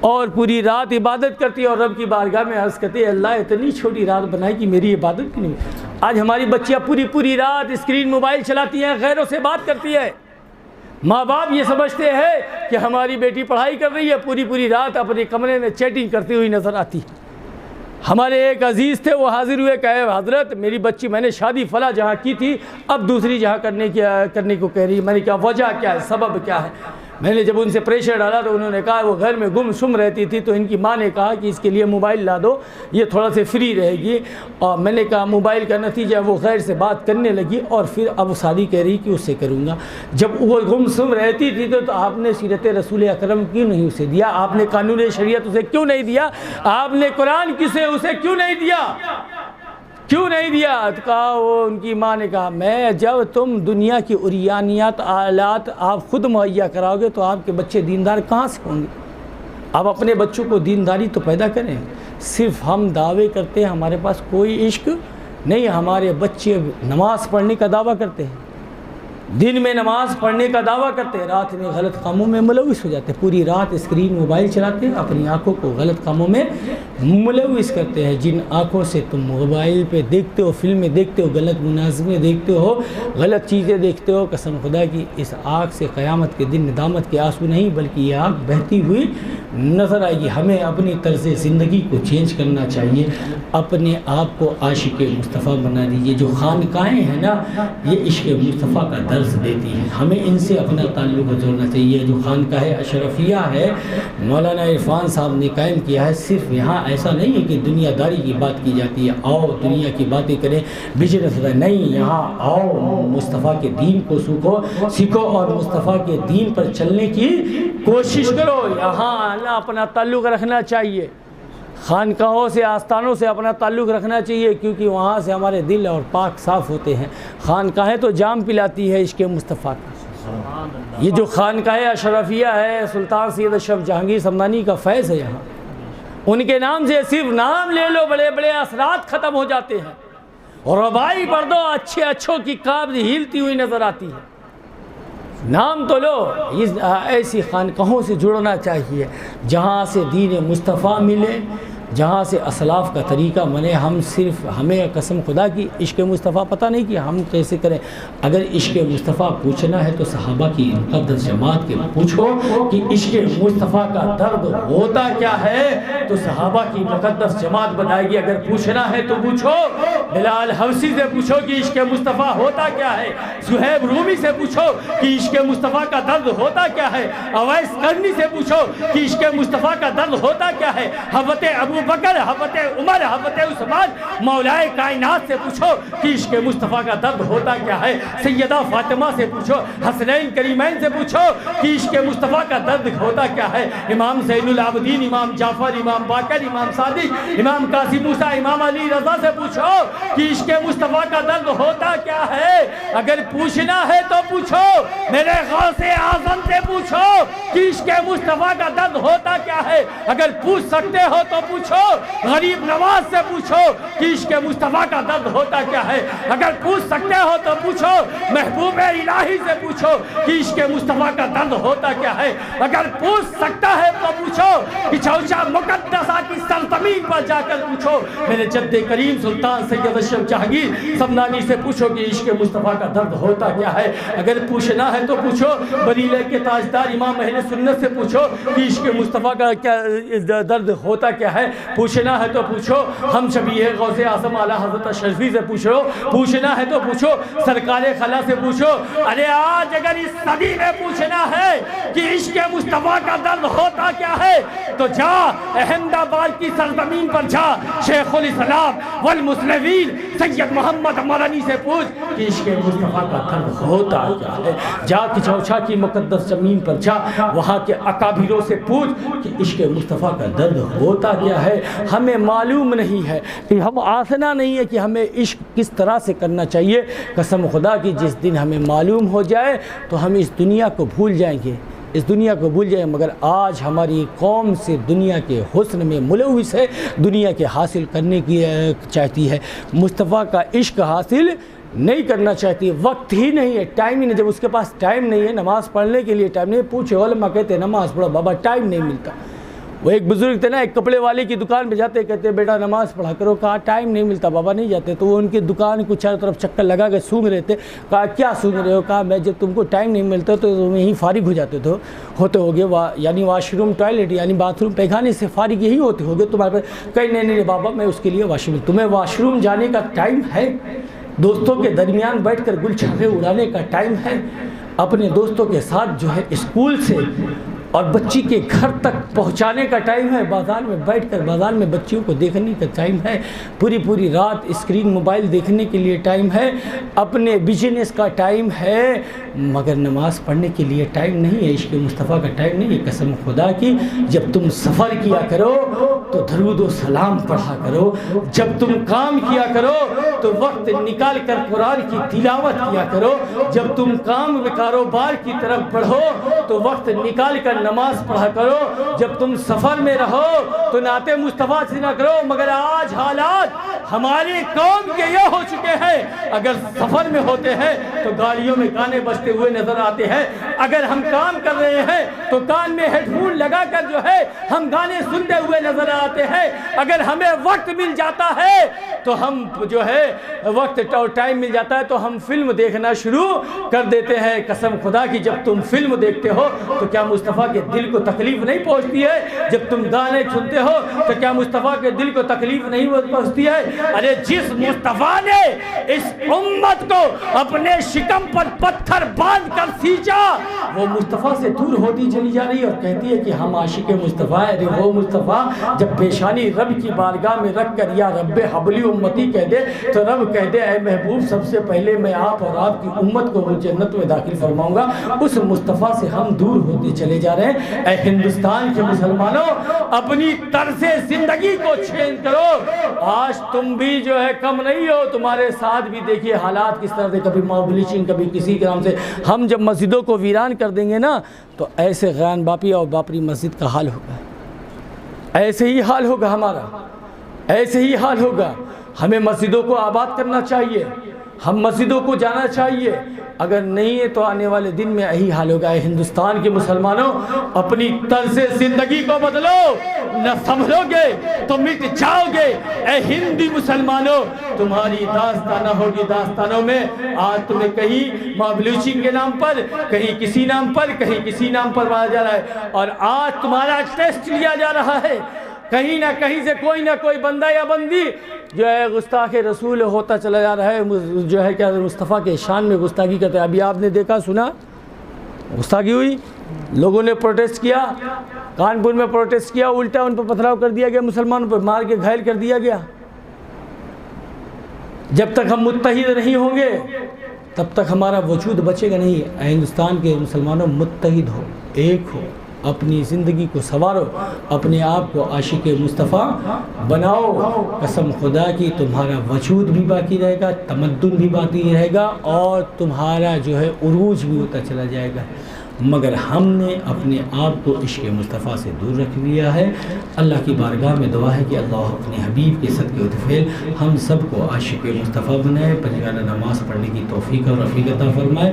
اور پوری رات عبادت کرتی ہے اور رب کی بارگاہ میں عرض کرتی ہے اللہ اتنی چھوٹی رات بنائی کہ میری عبادت کی نہیں. آج ہماری بچیاں پوری رات اسکرین موبائل چلاتی ہیں, غیروں سے بات کرتی ہے. ماں باپ یہ سمجھتے ہیں کہ ہماری بیٹی پڑھائی کر رہی ہے, پوری رات اپنے کمرے میں چیٹنگ کرتی ہوئی نظر آتی. ہمارے ایک عزیز تھے, وہ حاضر ہوئے, کہے حضرت میری بچی, میں نے شادی فلاں جہاں کی تھی, اب دوسری جہاں کرنے کو کہہ رہی ہے. میں نے کہا وجہ کیا ہے, سبب کیا ہے؟ میں نے جب ان سے پریشر ڈالا تو انہوں نے کہا وہ گھر میں گم سم رہتی تھی, تو ان کی ماں نے کہا کہ اس کے لیے موبائل لا دو, یہ تھوڑا سے فری رہے گی. اور میں نے کہا موبائل کا نتیجہ وہ غیر سے بات کرنے لگی, اور پھر اب شادی کہہ رہی کہ اس سے کروں گا. جب وہ گم سم رہتی تھی تو آپ نے سیرت رسول اکرم کیوں نہیں اسے دیا؟ آپ نے قانون شریعت اسے کیوں نہیں دیا؟ آپ نے قرآن اسے کیوں نہیں دیا؟ کیوں نہیں دیا؟ تو کہا وہ ان کی ماں نے کہا میں جب تم دنیا کی عریانیات آلات آپ خود مہیا کراؤ گے تو آپ کے بچے دیندار کہاں سے ہوں گے؟ آپ اپنے بچوں کو دینداری تو پیدا کریں. صرف ہم دعوے کرتے ہیں, ہمارے پاس کوئی عشق نہیں. ہمارے بچے نماز پڑھنے کا دعویٰ کرتے ہیں, دن میں نماز پڑھنے کا دعویٰ کرتے ہیں, رات میں غلط کاموں میں ملوث ہو جاتے ہیں. پوری رات اسکرین موبائل چلاتے ہیں, اپنی آنکھوں کو غلط کاموں میں ملوث کرتے ہیں. جن آنکھوں سے تم موبائل پہ دیکھتے ہو, فلمیں دیکھتے ہو, غلط مناظرے دیکھتے ہو, غلط چیزیں دیکھتے ہو, قسم خدا کی اس آنکھ سے قیامت کے دن ندامت کے آنسو نہیں بلکہ یہ آنکھ بہتی ہوئی نظر آئے گی. ہمیں اپنی طرز زندگی کو چینج کرنا چاہیے, اپنے آپ کو عاشق مصطفیٰ بنا دیجیے. جو خانقاہیں ہیں نا, یہ عشق مصطفیٰ کا درس دیتی ہے, ہمیں ان سے اپنا تعلق جوڑنا چاہیے. جو خانقاہ اشرفیہ ہے مولانا عرفان صاحب نے قائم کیا ہے, صرف یہاں ایسا نہیں ہے کہ دنیا داری کی بات کی جاتی ہے, آؤ دنیا کی باتیں کریں, بزنس نہیں. یہاں آؤ مصطفیٰ کے دین کو سیکھو اور مصطفیٰ کے دین پر چلنے کی کوشش کرو. یہاں اپنا تعلق رکھنا چاہیے, خانقاہوں سے, آستانوں سے اپنا تعلق رکھنا چاہیے, کیونکہ وہاں سے ہمارے دل اور پاک صاف ہوتے ہیں. خانقاہیں تو جام پلاتی ہے عشق مصطفیٰ کا. یہ جو خانقاہ اشرفیہ ہے, سلطان سید اشرف جہانگیر سمنانی کا فیض ہے. یہاں ان کے نام سے صرف نام لے لو, بڑے بڑے اثرات ختم ہو جاتے ہیں. اور ربائی پڑھ دو, اچھوں کی قابض ہلتی ہوئی نظر آتی ہے. نام تو لو. ایسی خانقاہوں سے جڑنا چاہیے جہاں سے دین مصطفیٰ ملے, جہاں سے اسلاف کا طریقہ بنے. ہمیں قسم خدا کی عشق مصطفیٰ پتہ نہیں کہ ہم کیسے کریں. اگر عشق مصطفیٰ پوچھنا ہے تو صحابہ کی مقدس جماعت کے پوچھو کہ عشق مصطفیٰ کا درد ہوتا کیا ہے, تو صحابہ کی مقدس جماعت بتائے گی. اگر پوچھنا ہے تو پوچھو بلال حبشی سے, پوچھو کہ عشق مصطفیٰ ہوتا کیا ہے. صہیب رومی سے پوچھو کہ عشق مصطفیٰ کا درد ہوتا کیا ہے. اویس قرنی سے پوچھو کہ عشق مصطفیٰ کا درد ہوتا کیا ہے. حضرت ابو بکر, حضرت عمر, حضرت عثمان, مولائے کائنات سے پوچھو کہ عشق مصطفیٰ کا درد ہوتا کیا ہے. سیدہ فاطمہ سے پوچھو, حسنین کریمین سے پوچھو کہ عشق مصطفیٰ کا درد ہوتا کیا ہے. امام زین العابدین, امام جعفر, امام باقر, امام صادق, امام قاسم موسیٰ, امام علی رضا سے پوچھو کہ عشق مصطفیٰ کا درد ہوتا کیا ہے. اگر پوچھنا ہے تو پوچھو میرے غوث اعظم سے, پوچھو کہ عشق مصطفیٰ کا درد ہوتا کیا ہے. اگر پوچھ سکتے ہو تو پوچھو غریب نواز سے, پوچھو کہ عشق مصطفیٰ کا درد ہوتا کیا ہے. اگر پوچھ سکتے ہو تو پوچھو محبوب الہی سے, پوچھو کہ عشق مصطفیٰ کا درد ہوتا کیا ہے. اگر پوچھ سکتا ہے تو پوچھو کہ چوچا مقدسہ کی سرزمین پر جا کر پوچھو میرے جد کریم سلطان سید اشرف جہانگیر سمنانی سے, پوچھو کہ عشق مصطفیٰ کا درد ہوتا کیا ہے. اگر پوچھنا ہے تو پوچھو بریلہ کے تاجدار امام اہل سنت سے, پوچھو کہ عشق مصطفیٰ کا کیا درد ہوتا کیا ہے. پوچھنا ہے تو پوچھو ہم شبیہ غوث اعظم اعلیٰ حضرت شرفی سے, پوچھنا ہے تو پوچھو سرکار خلا سے پوچھو. ارے آج اگر اس صدی میں پوچھنا ہے کہ عشق مصطفیٰ کا درد ہوتا کیا ہے تو جا احمد آباد کی سرزمین پر جا, شیخ الاسلام والمسلمین سید محمد مدنی سے پوچھ کہ عشق مصطفیٰ کا درد ہوتا کیا ہے. جا کچوچا کی مقدس زمین پر جا, وہاں کے اکابروں سے پوچھ کہ عشق مصطفیٰ کا درد ہوتا کیا ہے. ہمیں معلوم نہیں ہے کہ ہم آسنا نہیں ہے کہ ہمیں عشق کس طرح سے کرنا چاہیے. قسم خدا کی جس دن ہمیں معلوم ہو جائے تو ہم اس دنیا کو بھول جائیں گے, اس دنیا کو بھول جائیں. مگر آج ہماری قوم سے دنیا کے حسن میں ملوث ہے, دنیا کے حاصل کرنے کی چاہتی ہے, مصطفیٰ کا عشق حاصل نہیں کرنا چاہتی. وقت ہی نہیں ہے, ٹائم ہی نہیں. جب اس کے پاس ٹائم نہیں ہے, نماز پڑھنے کے لیے ٹائم نہیں. پوچھے علماء کہتے ہیں نماز پڑھو, بابا ٹائم نہیں ملتا. وہ ایک بزرگ تھے نا، ایک کپڑے والے کی دکان پہ جاتے، کہتے بیٹا نماز پڑھا کرو، کہا ٹائم نہیں ملتا بابا نہیں جاتے، تو وہ ان کی دکان کو چاروں طرف چکر لگا کے سونگ رہے تھے، کہا کیا سونگ رہے ہو، کہا میں جب تم کو ٹائم نہیں ملتا تو تم یہیں فارغ ہو جاتے ہوتے ہوگے، یعنی واش روم ٹوائلٹ یعنی باتھ روم پیخانے سے فارغ یہی ہوتے ہوگے تمہارے پر، کہیں نہیں بابا میں اس کے لیے واش روم، تمہیں واش روم جانے کا ٹائم ہے، دوستوں کے درمیان بیٹھ کر گل چھاپے اڑانے کا ٹائم ہے، اپنے دوستوں کے ساتھ جو ہے اسکول سے اور بچی کے گھر تک پہنچانے کا ٹائم ہے، بازار میں بیٹھ کر بازار میں بچیوں کو دیکھنے کا ٹائم ہے، پوری رات اسکرین موبائل دیکھنے کے لیے ٹائم ہے، اپنے بزنس کا ٹائم ہے، مگر نماز پڑھنے کے لیے ٹائم نہیں ہے، عشق مصطفیٰ کا ٹائم نہیں ہے۔ قسم خدا کی جب تم سفر کیا کرو تو درود و سلام پڑھا کرو، جب تم کام کیا کرو تو وقت نکال کر قرآن کی تلاوت کیا کرو، جب تم کام و کاروبار کی طرف بڑھو تو وقت نکال کر نماز پڑھا کرو، جب تم سفر میں رہو تو نعت مصطفیٰ سے نہ کرو، مگر آج حالات ہماری قوم کے یہ ہو چکے ہیں، اگر سفر میں ہوتے ہیں تو گاڑیوں میں گانے بجتے ہوئے نظر آتے ہیں، اگر ہم کام کر رہے ہیں تو کان میں ہیڈ فون لگا کر جو ہے ہم گانے سنتے ہوئے نظر آتے ہیں، اگر ہمیں وقت مل جاتا ہے تو ہم جو ہے وقت اور ٹائم مل جاتا ہے تو ہم فلم دیکھنا شروع کر دیتے ہیں۔ قسم خدا کی جب تم فلم دیکھتے ہو تو کیا مصطفیٰ کے دل کو تکلیف نہیں پہنچتی ہے؟ جب تم گانے سنتے ہو تو کیا مصطفیٰ کے دل کو تکلیف نہیں پہنچتی ہے؟ ارے جس مصطفیٰ نے اس امت کو اپنے شکم پر پتھر باندھ کر سینچا، وہ مصطفیٰ سے دور ہوتی چلی جا رہی ہے اور کہتی ہے کہ ہم عاشق مصطفیٰ ہیں۔ ارے وہ مصطفیٰ جب پیشانی رب کی بارگاہ میں رکھ کر یا رب حبلی امتی کہہ دے تو رب کہہ دے اے محبوب سب سے پہلے میں آپ اور آپ کی امت کو وہ جنت میں داخل فرماؤں گا، اس مصطفیٰ سے ہم دور ہوتے چلے جا رہے ہیں۔ اے ہندوستان کے مسلمانوں اپنی طرز زندگی کو چینج کرو، آج تم بھی جو ہے کم نہیں ہو، تمہارے ساتھ بھی دیکھیے حالات کس طرح سے، کبھی موب لیچنگ کبھی کسی کے نام سے۔ ہم جب مسجدوں کو ویران کر دیں گے نا تو ایسے غیان باپی اور باپری مسجد کا حال ہوگا، ایسے ہی حال ہوگا ہمارا، ایسے ہی حال ہوگا۔ ہمیں مسجدوں کو آباد کرنا چاہیے، ہم مسجدوں کو جانا چاہیے، اگر نہیں ہے تو آنے والے دن میں یہی حال ہوگا۔ اے ہندوستان کے مسلمانوں اپنی طرز زندگی کو بدلو، نہ سنبھلو گے تو مٹ جاؤ گے۔ اے ہندی مسلمانوں تمہاری داستانہ ہوگی، داستانوں میں آج تمہیں کہیں مابلوچنگ کے نام پر، کہیں کسی نام پر، کہیں کسی نام پر مارا جا رہا ہے، اور آج تمہارا ٹیسٹ لیا جا رہا ہے، کہیں نہ کہیں سے کوئی نہ کوئی بندہ یا بندی جو ہے گستاخ رسول ہوتا چلا جا رہا ہے، جو ہے کیا مصطفیٰ کے شان میں گستاخی کرتے ہیں۔ ابھی آپ نے دیکھا سنا گستاخی ہوئی، لوگوں نے پروٹیسٹ کیا، کانپور میں پروٹیسٹ کیا، الٹا ان پر پتھراؤ کر دیا گیا، مسلمانوں پر مار کے گھائل کر دیا گیا۔ جب تک ہم متحد نہیں ہوں گے تب تک ہمارا وجود بچے گا نہیں۔ اے ہندوستان کے مسلمانوں متحد ہو، ایک ہو، اپنی زندگی کو سنوارو، اپنے آپ کو عاشق مصطفیٰ بناؤ۔ قسم خدا کی تمہارا وجود بھی باقی رہے گا، تمدن بھی باقی رہے گا، اور تمہارا جو ہے عروج بھی ہوتا چلا جائے گا، مگر ہم نے اپنے آپ کو عشق مصطفیٰ سے دور رکھ لیا ہے۔ اللہ کی بارگاہ میں دعا ہے کہ اللہ اپنے حبیب کے صدقے و طفیل ہم سب کو عاشق مصطفیٰ بنائے، پنجگانہ نماز پڑھنے کی توفیق اور رفیق عطا فرمائے،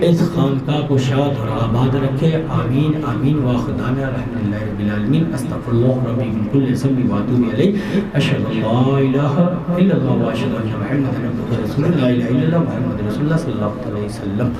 اس خانقاہ کو شاد اور آباد رکھے، آمین آمین وآخر دعوانا الحمدللہ رب العالمین، استغفر اللہ ربی من کل ذنب واتوب الیہ، اشہد ان لا الہ الا اللہ واشہد ان محمدا عبدہ ورسولہ، لا الہ الا اللہ محمد رسول اللہ صلی اللہ علیہ وسلم۔